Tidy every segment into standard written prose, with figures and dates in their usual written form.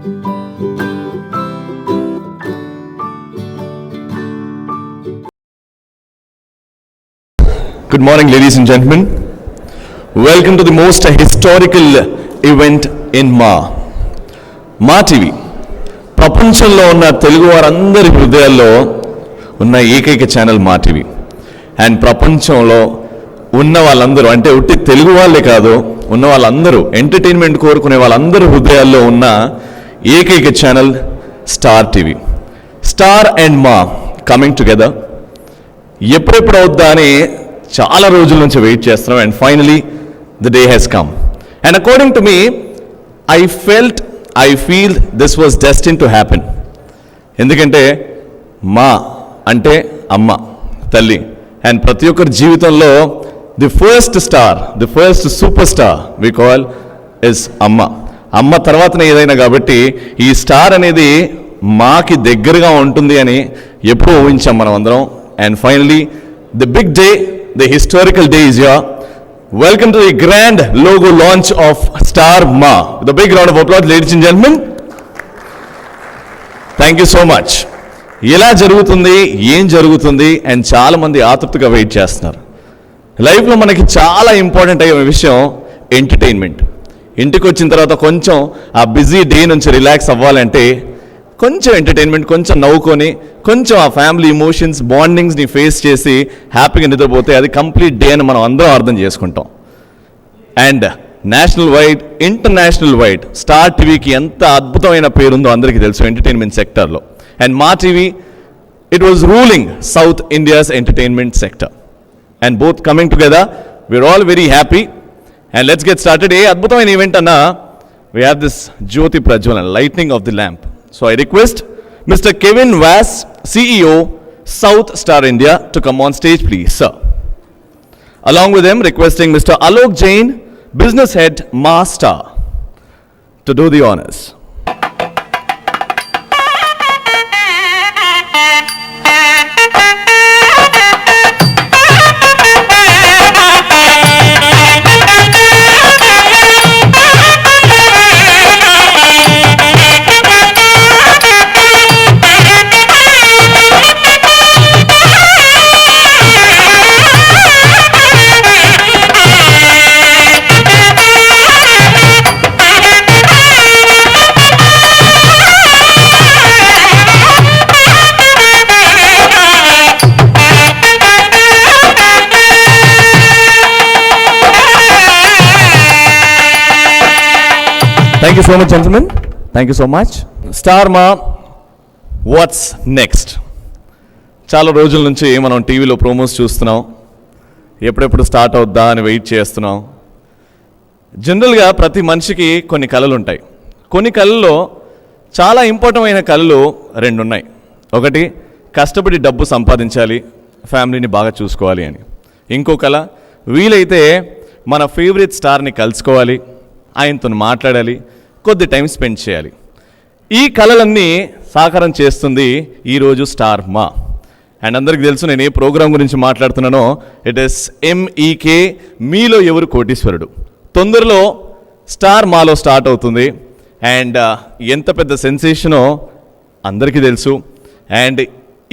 Good morning, ladies and gentlemen. Welcome to the most historical event in మా TV. ప్రపంచంలో ఉన్న తెలుగు వారందరి హృదయాల్లో ఉన్న ఏకైక ఛానల్ మా టీవీ. అండ్ ప్రపంచంలో ఉన్న వాళ్ళందరూ, అంటే ఉట్టి తెలుగు వాళ్ళే కాదు, ఉన్న వాళ్ళందరూ, ఎంటర్టైన్మెంట్ కోరుకునే వాళ్ళందరూ హృదయాల్లో ఉన్న ఏకైక channel star TV. Star and Maa coming together. ఎప్పుడెప్పుడు అవుద్దా అని చాలా రోజుల నుంచి వెయిట్ చేస్తున్నాం. And finally the day has come. And according to me, I feel this was destined to happen. ఎందుకంటే మా అంటే అమ్మ, తల్లి. అండ్ ప్రతి ఒక్కరి జీవితంలో the first star, the first superstar we call is అమ్మ. అమ్మ తర్వాతనే ఏదైనా, కాబట్టి ఈ స్టార్ అనేది మాకి దగ్గరగా ఉంటుంది అని ఎప్పుడూ ఊహించాం మనం అందరం. And finally the big day, the historical day is here. Welcome to the grand logo launch of Star Ma. With a big round of applause, ladies and gentlemen. Thank you so much. ఎలా జరుగుతుంది, ఏం జరుగుతుంది and చాలా మంది ఆతృతగా wait చేస్తున్నారు. లైఫ్లో మనకి చాలా ఇంపార్టెంట్ అయ్యే విషయం ఎంటర్టైన్మెంట్. ఇంటికి వచ్చిన తర్వాత కొంచెం ఆ బిజీ డే నుంచి రిలాక్స్ అవ్వాలంటే కొంచెం ఎంటర్టైన్మెంట్, కొంచెం నవ్వుకొని, కొంచెం ఆ ఫ్యామిలీ ఇమోషన్స్, బాండింగ్స్ని ఫేస్ చేసి హ్యాపీగా నిద్రపోతే అది కంప్లీట్ డే అని మనం అందరం అర్థం చేసుకుంటాం. And national wide, international wide star టీవీకి ఎంత అద్భుతమైన పేరుందో అందరికీ తెలుసు ఎంటర్టైన్మెంట్ సెక్టర్లో. And Maa TV, it was ruling south India's entertainment sector. And both coming together, we are all very happy. And let's get started. ఏ అద్భుతమైన ఈవెంట్ అన్నా, వీ హ్యావ్ దిస్ జ్యోతి ప్రజ్వలన, lightning of the lamp. So I request Mr. Kevin Vass, CEO, South Star India, to come on stage, please, sir. Along with him, requesting Mr. Alok Jain, Business Head, Ma Star, to do the honors. Thank you so much, gentlemen. Thank you so much. Star Ma, what's next? చాలా రోజుల నుంచి మనం టీవీలో promos చూస్తున్నాం, ఎప్పుడెప్పుడు start అవుద్దా అని wait చేస్తున్నాం. జనరల్గా ప్రతి మనిషికి కొన్ని కళలు ఉంటాయి. కొన్ని కళల్లో చాలా ఇంపార్టెంట్ అయిన కళలు రెండు ఉన్నాయి. ఒకటి, కష్టపడి డబ్బు సంపాదించాలి, ఫ్యామిలీని బాగా చూసుకోవాలి అని. ఇంకో కళ, వీలైతే మన ఫేవరెట్ స్టార్ని కలుసుకోవాలి, ఆయనతో మాట్లాడాలి, కొద్ది టైం స్పెండ్ చేయాలి. ఈ కళలన్నీ సాకారం చేస్తుంది ఈరోజు స్టార్ మా. అండ్ అందరికీ తెలుసు నేను ఏ ప్రోగ్రాం గురించి మాట్లాడుతున్నానో. ఇట్ ఇస్ MEK, మీలో ఎవరు కోటీశ్వరుడు. తొందరలో స్టార్ మాలో స్టార్ట్ అవుతుంది. అండ్ ఎంత పెద్ద సెన్సేషనో అందరికీ తెలుసు. అండ్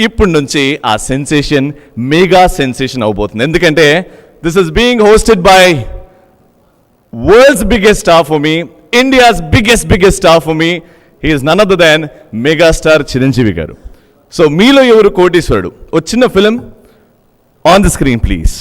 ఇప్పటి నుంచి ఆ సెన్సేషన్ మెగా సెన్సేషన్ అవబోతుంది. ఎందుకంటే this is being hosted by world's biggest star for me, India's biggest star for me. He is none other than megastar Chiranjeevi garu. So meelo evaru కోటీశ్వరుడు, ఓ చిన్న film on the screen please.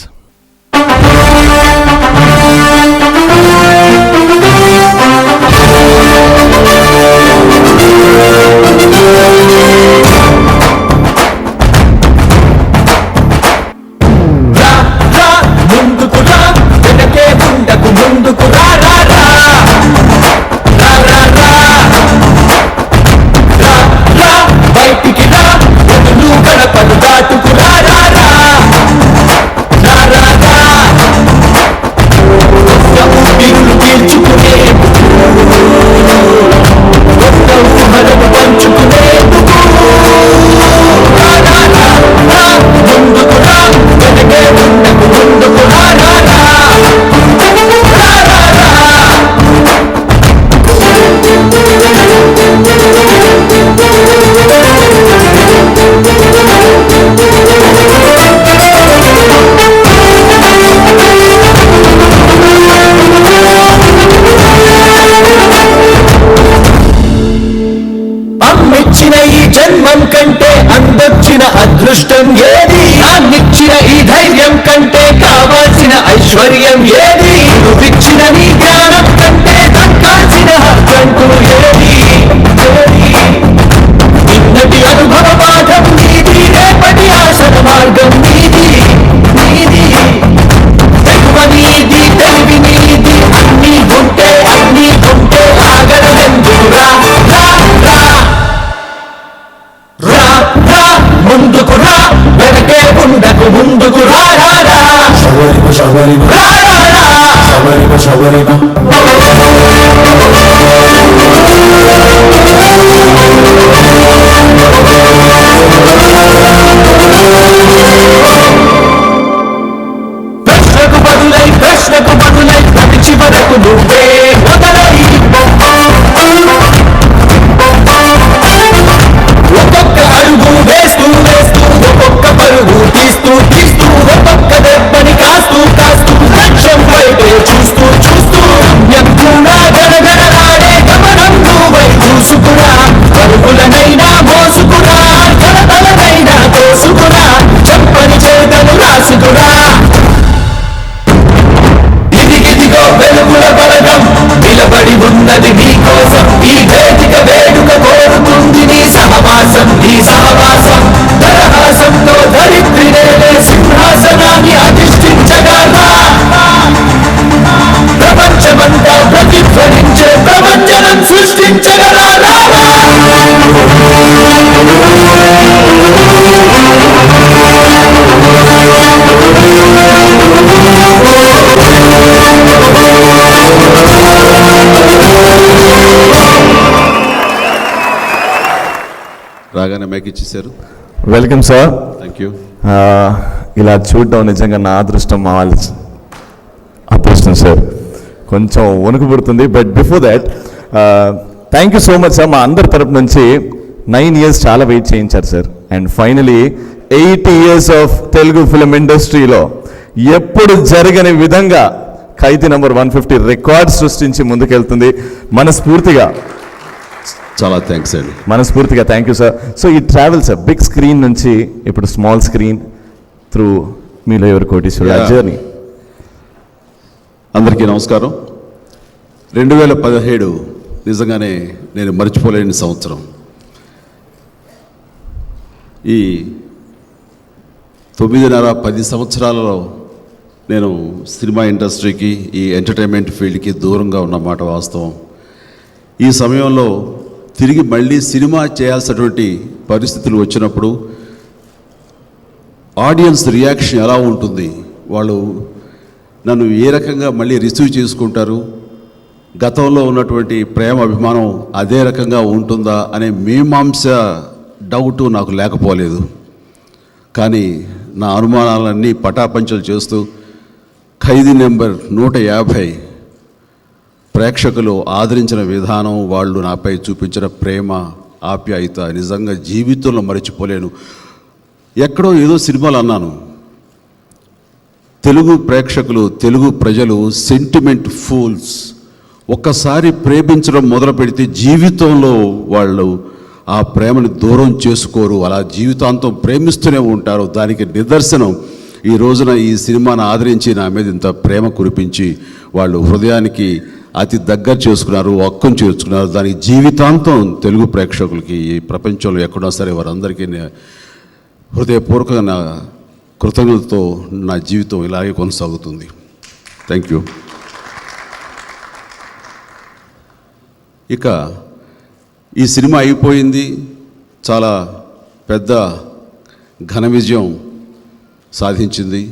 అదృష్టం ఏది, నాన్నిచ్చిన ఈ ధైర్యం కంటే కావాల్సిన ఐశ్వర్యం ఏది, నువ్విచ్చిన నీ జ్ఞానం కంటే దక్కాల్సిన హక్కంటూ ఏది, నిన్నటి అనుభవ పాఠం నీది, రేపటి ఆశల మార్గం నీది, నీది తెగువ నీది, తెలివి నీది, అన్నీ ఉంటే ఆగడమెందుకురా, రా రా రా రా, ముందుకు రా, వెనకే ఉండకు, ముందుకు రా రా రా, శబరిమ రా రా రా, శబరిమ ప్రశ్నకు బదులై ప్రతి చివరకు నువ్వే మొదలై, ఒక్కొక్క అడుగు వేస్తూ ఒక్కొక్క పరుగు తీస్తూ ఒక్కొక్క దెబ్బని కాస్తూ లక్ష్యం వైపే చూస్తూ గమ్యం కూడా గడగడలాడే గమనం నువ్వై చూసుకురా, పరుగులనైనా మోసుకురా, తలతలనైనా తోసుకురా, చెప్పని చేతలు రాసుకురా, వెలుగుల బలగం నిలబడి ఉన్నది నీ కోసం, ఈ వేదిక వేడుక కోరుతుంది నీ సహవాసం, దరహాసంతో ధరిత్రినేలే సింహాసనాన్ని అధిష్ఠించగా, ప్రపంచమంతా ప్రతిధ్వనించే ప్రపంచనం సృష్టించగల రాగానే మైక్ ఇచ్చేసారు. Welcome sir. Thank you. ఇలా చూడడం నిజంగా నా అదృష్టం, మా వాళ్ళు అదృష్టం సార్. కొంచెం వణుకు పుడుతుంది, but before that thank you so much sir. మా అందరి తరపు నుంచి 9 years చాలా వెయిట్ చేయించారు sir. And finally 8 years of Telugu film ఇండస్ట్రీలో ఎప్పుడు జరగని విధంగా ఖైదీ నంబర్ 150 రికార్డ్ సృష్టించి ముందుకెళ్తుంది. మనస్ఫూర్తిగా చాలా థ్యాంక్స్ అండి. మనస్ఫూర్తిగా థ్యాంక్ యూ సార్. సో ఈ ట్రావెల్ సార్ బిగ్ స్క్రీన్ నుంచి ఇప్పుడు స్మాల్ స్క్రీన్ త్రూ మీలో ఎవరు కోటీశ్వరుడు జర్నీ. అందరికీ నమస్కారం. 2017 నిజంగానే నేను మర్చిపోలేని సంవత్సరం. ఈ 9.5-10 సంవత్సరాలలో నేను సినిమా ఇండస్ట్రీకి, ఈ ఎంటర్టైన్మెంట్ ఫీల్డ్కి దూరంగా ఉన్నమాట వాస్తవం. ఈ సమయంలో తిరిగి మళ్ళీ సినిమా చేయాల్సినటువంటి పరిస్థితులు వచ్చినప్పుడు ఆడియన్స్ రియాక్షన్ ఎలా ఉంటుంది, వాళ్ళు నన్ను ఏ రకంగా మళ్ళీ రిసీవ్ చేసుకుంటారు, గతంలో ఉన్నటువంటి ప్రేమ అభిమానం అదే రకంగా ఉంటుందా అనే మీమాంస డౌటు నాకు లేకపోలేదు. కానీ నా అనుమానాలన్నీ పటాపంచలు చేస్తూ ఖైదీ నెంబర్ 150 ప్రేక్షకులు ఆదరించిన విధానం, వాళ్ళు నాపై చూపించిన ప్రేమ ఆప్యాయత నిజంగా జీవితంలో మర్చిపోలేను. ఎక్కడో ఏదో సినిమాలు అన్నాను, తెలుగు ప్రేక్షకులు, తెలుగు ప్రజలు సెంటిమెంట్ ఫూల్స్. ఒక్కసారి ప్రేమించడం మొదలు పెడితే జీవితంలో వాళ్ళు ఆ ప్రేమను దూరం చేసుకోరు, అలా జీవితాంతం ప్రేమిస్తూనే ఉంటారు. దానికి నిదర్శనం ఈ రోజున ఈ సినిమాను ఆదరించి నా మీద ఇంత ప్రేమ కురిపించి వాళ్ళు హృదయానికి అతి దగ్గర చేసుకున్నారు, హక్కును చేర్చుకున్నారు. దానికి జీవితాంతం తెలుగు ప్రేక్షకులకి ఈ ప్రపంచంలో ఎక్కడా సరే వారందరికీ హృదయపూర్వకంగా నా కృతజ్ఞతతో నా జీవితం ఇలాగే కొనసాగుతుంది. Thank you. ఇక ఈ సినిమా అయిపోయింది, చాలా పెద్ద ఘన విజయం సాధించింది.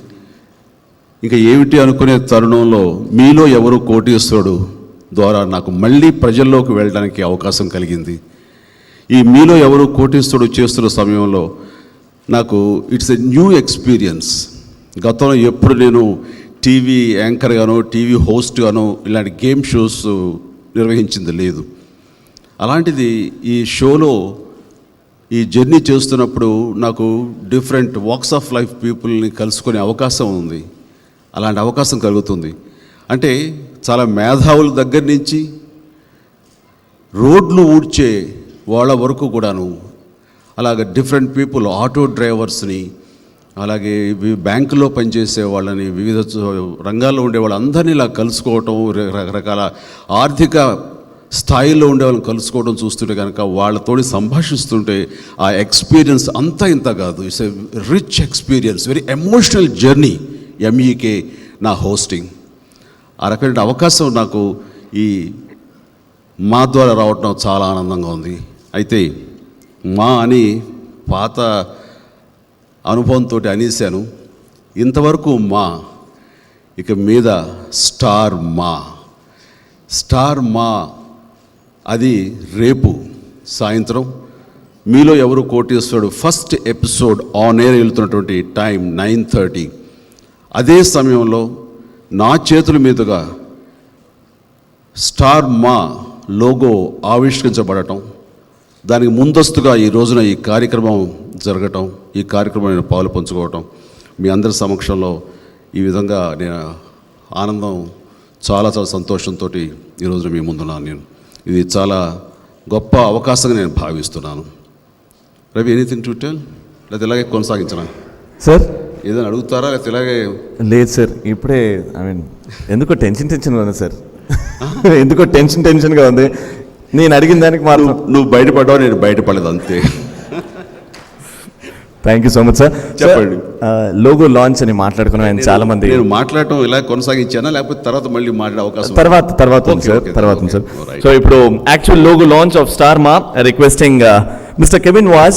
ఇంకా ఏమిటి అనుకునే తరుణంలో మీలో ఎవరు కోటీశ్వరుడు ద్వారా నాకు మళ్ళీ ప్రజల్లోకి వెళ్ళడానికి అవకాశం కలిగింది. ఈ మీలో ఎవరు కోటీశ్వరుడు చేస్తున్న సమయంలో నాకు ఇట్స్ ఎ న్యూ ఎక్స్పీరియన్స్. గతంలో ఎప్పుడు నేను టీవీ యాంకర్గానో, టీవీ హోస్ట్గానో ఇలాంటి గేమ్ షోస్ నిర్వహించింది లేదు. అలాంటిది ఈ షోలో ఈ జర్నీ చేస్తున్నప్పుడు నాకు డిఫరెంట్ వాక్స్ ఆఫ్ లైఫ్ పీపుల్ని కలుసుకునే అవకాశం ఉంది. అలాంటి అవకాశం కలుగుతుంది అంటే చాలా మేధావుల దగ్గర నుంచి రోడ్లు ఊడ్చే వాళ్ళ వరకు కూడాను అలాగే డిఫరెంట్ పీపుల్, ఆటో డ్రైవర్స్ని, అలాగే బ్యాంకులో పనిచేసే వాళ్ళని, వివిధ రంగాల్లో ఉండే వాళ్ళందరినీ ఇలా కలుసుకోవటం, రకరకాల ఆర్థిక స్థాయిలో ఉండే వాళ్ళని కలుసుకోవడం చూస్తుంటే కనుక వాళ్ళతోటి సంభాషిస్తుంటే ఆ ఎక్స్పీరియన్స్ అంతా ఇంత కాదు. It's a rich experience, very emotional journey. MEK నా హోస్టింగ్. ఆ రకమైన అవకాశం నాకు ఈ మా ద్వారా రావటం చాలా ఆనందంగా ఉంది. అయితే మా అని పాత అనుభవంతో అనేశాను. ఇంతవరకు మా, ఇక మీద స్టార్ మా అది రేపు సాయంత్రం మీలో ఎవరు కోటేశ్వరుడు ఫస్ట్ ఎపిసోడ్ ఆన్ ఎయిర్ వెళ్తున్నటువంటి టైం 9:30. అదే సమయంలో నా చేతుల మీదుగా స్టార్ మా లోగో ఆవిష్కరించబడటం, దానికి ముందస్తుగా ఈ రోజున ఈ కార్యక్రమం జరగటం, ఈ కార్యక్రమం నేను పాలు పంచుకోవటం, మీ అందరి సమక్షంలో ఈ విధంగా నేను ఆనందం, చాలా చాలా సంతోషంతో ఈ రోజున మీ ముందున్నాను. నేను ఇది చాలా గొప్ప అవకాశంగా నేను భావిస్తున్నాను. Ravi, anything to tell? లేదా ఇలాగే కొనసాగించనా సార్? ఏదైనా అడుగుతారా లేదా ఇలాగే? లేదు సార్, ఇప్పుడే ఎందుకో టెన్షన్గా ఉంది సార్. ఎందుకో టెన్షన్గా ఉంది. నేను అడిగిన దానికి మాత్రం నువ్వు బయటపడ్డావు, నేను బయటపడలేదు, అంతే. Thank you so much sir. చెప్పండి. లోగో లాంచ్ అని మాట్లాడుకున్నాం. ఆయన చాలా మంది నేను మాట్లాడటం ఇలా కొనసాగించానా లేకపోతే తర్వాత మళ్ళీ మాట్లాడే అవకాశం? తర్వాత ఉంది సార్, తర్వాత ఉంది సార్. సో ఇప్పుడు actual logo launch of star మా, requesting Mr. Kevin Was,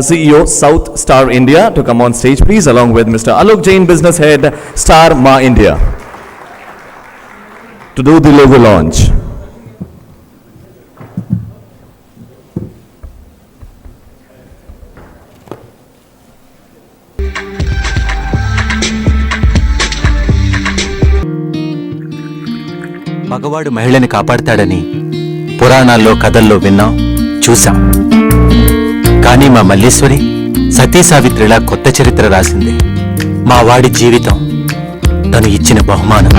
CEO, South Star India, to come on stage, please, along with Mr. Alok Jain, Business Head, Star Ma India, to do the logo launch. మగవాడు మహిళని కాపాడతాడని పురాణాల్లో, కథల్లో విన్నాం, చూశాం. కానీ మా మల్లీశ్వరి సతీ సావిత్రిలా కొత్త చరిత్ర రాసింది. మా వాడి జీవితం తను ఇచ్చిన బహుమానం.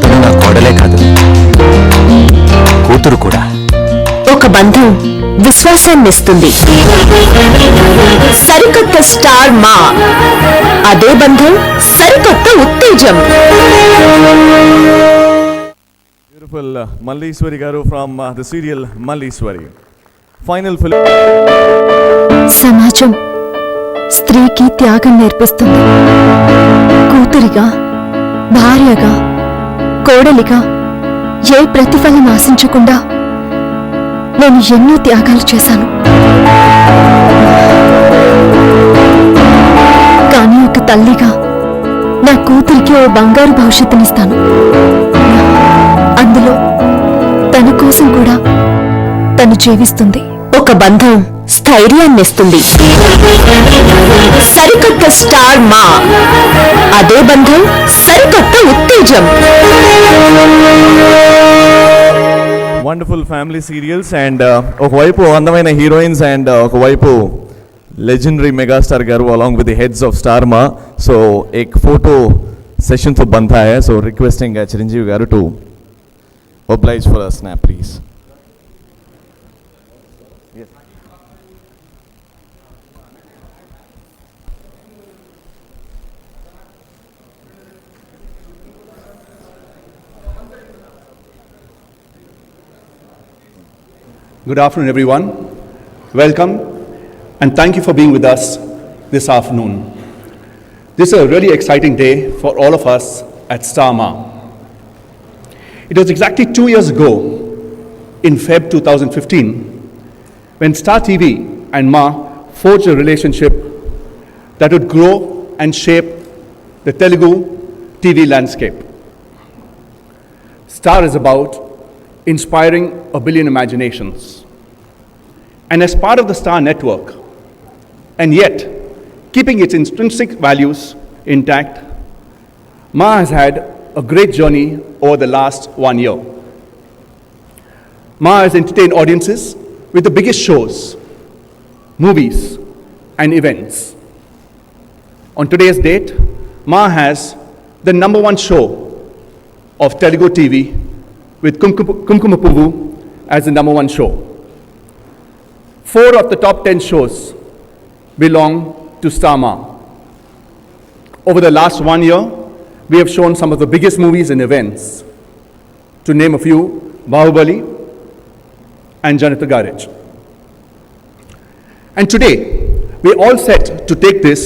తను నా కోడలే కాదు, కూతురు కూడా. ఒక బంధం విశ్వాసాన్నిస్తుంది. సరికొత్త స్టార్ మా, అదే బంధం సరికొత్త ఉత్తేజం. Beautiful Malleeswari garu from the serial Malleeswari. Final film. సమాజం స్త్రీకి త్యాగం నేర్పిస్తుంది. కూతురిగా, భార్యగా, కోడలిగా ఏ ప్రతిఫలం ఆశించకుండా నేను ఎన్నో త్యాగాలు చేశాను. కానీ ఒక తల్లిగా నా కూతురికి ఓ బంగారు భవిష్యత్తునిస్తాను. అందులో తన కోసం కూడా తను జీవిస్తుంది. ఒక బంధం స్థైర్యాన్నిస్తుంది. సరికొత్త స్టార్ మా, అదే బంధం సరికొత్త ఉత్తేజం. వండర్ఫుల్ ఫ్యామిలీ సీరియల్స్ అండ్ ఒకవైపు అందమైన హీరోయిన్స్ అండ్ ఒకవైపు legendary megastar garu along with the heads of Star Ma. So ek photo session to banta hai, so requesting Chiranjeevi garu to oblige for a snap, please. Good afternoon, everyone. Welcome, and thank you for being with us this afternoon. This is a really exciting day for all of us at Star Ma. It was exactly 2 years ago, in Feb 2015, when Star TV and Ma forged a relationship that would grow and shape the Telugu TV landscape. Star is about inspiring a billion imaginations. And as part of the Star network, and yet keeping its intrinsic values intact, Ma has had a great journey over the last 1 year. Ma has entertained audiences with the biggest shows, movies, and events. On today's date, Ma has the #1 show of Telugu TV with Kumkumapuvu as the #1 show. 4 of the top 10 shows belong to Star Ma. Over the last 1 year, we have shown some of the biggest movies and events. To name a few, Bahubali and Janata Garage. And today, we're all set to take this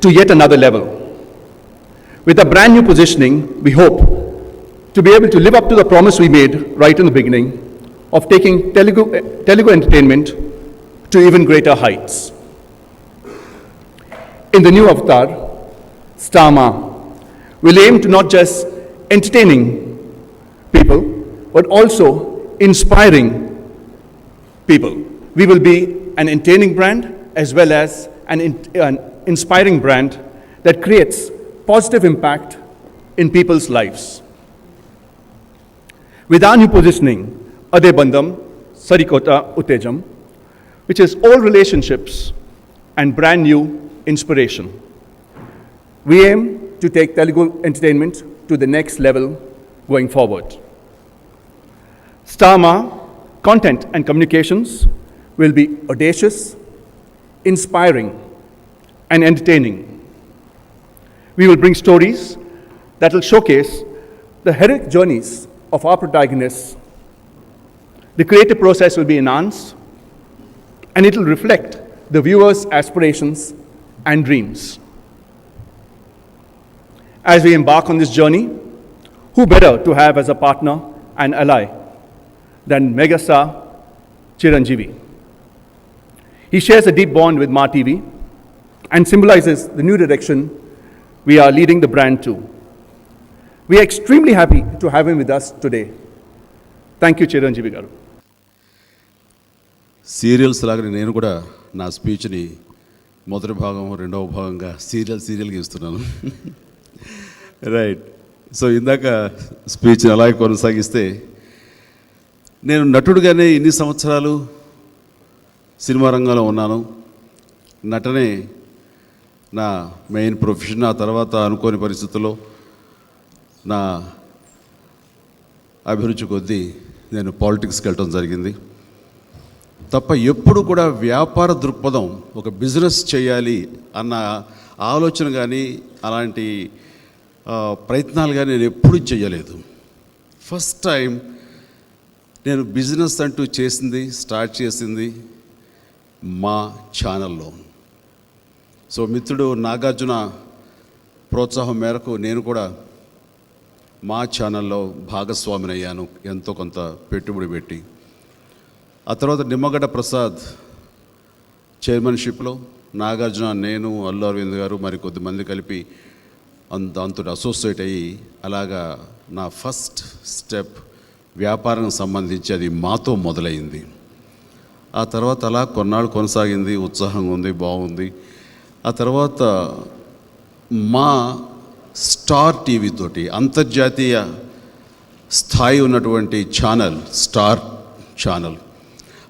to yet another level. With a brand new positioning, we hope to be able to live up to the promise we made right in the beginning of taking Telugu entertainment to even greater heights. In the new avatar, Star Ma will aim to not just entertaining people, but also inspiring people. We will be an entertaining brand as well as an inspiring brand that creates positive impact in people's lives. With our new positioning, Ade Bandham, Sarikota Uttejam, which is all relationships and brand new inspiration. We aim to take Telugu entertainment to the next level going forward. Star Ma Content and Communications will be audacious, inspiring, and entertaining. We will bring stories that will showcase the heroic journeys of our protagonists. The creative process will be enhanced, and it will reflect the viewer's aspirations and dreams. As we embark on this journey, who better to have as a partner and ally than megastar Chiranjeevi? He shares a deep bond with Ma TV and symbolizes the new direction we are leading the brand to. We are extremely happy to have him with us today. Thank you, Chiranjeevi garu. Serials లాగానే నేను కూడా నా స్పీచ్ని మొదటి భాగం రెండవ భాగంగా సీరియల్గా ఇస్తున్నాను. రైట్. సో ఇందాక స్పీచ్ని అలాగే కొనసాగిస్తే, నేను నటుడుగానే ఇన్ని సంవత్సరాలు సినిమా రంగంలో ఉన్నాను. నటనే నా మెయిన్ ప్రొఫెషన్. ఆ తర్వాత అనుకోని పరిస్థితుల్లో నా అభిరుచి కొద్దీ నేను పాలిటిక్స్కి వెళ్ళటం జరిగింది తప్ప ఎప్పుడు కూడా వ్యాపార దృక్పథం, ఒక బిజినెస్ చేయాలి అన్న ఆలోచన కానీ అలాంటి ప్రయత్నాలు కానీ నేను ఎప్పుడూ చేయలేదు. ఫస్ట్ టైం నేను బిజినెస్ అంటూ స్టార్ట్ చేసింది మా ఛానల్లో. సో మిత్రుడు నాగార్జున ప్రోత్సాహం మేరకు నేను కూడా మా ఛానల్లో భాగస్వామిని అయ్యాను, ఎంతో కొంత పెట్టుబడి పెట్టి. ఆ తర్వాత నిమ్మగడ్డ ప్రసాద్ చైర్మన్షిప్లో నాగార్జున, నేను, అల్లు అరవింద్ గారు మరి కొద్దిమంది కలిపి దాంతో అసోసియేట్ అయ్యి అలాగా నా ఫస్ట్ స్టెప్ వ్యాపారానికి సంబంధించి అది మాతో మొదలైంది. ఆ తర్వాత అలా కొన్నాళ్ళు కొనసాగింది, ఉత్సాహంగా ఉంది, బాగుంది. ఆ తర్వాత మా స్టార్ టీవీ తోటి అంతర్జాతీయ స్థాయి ఉన్నటువంటి ఛానల్, స్టార్ ఛానల్,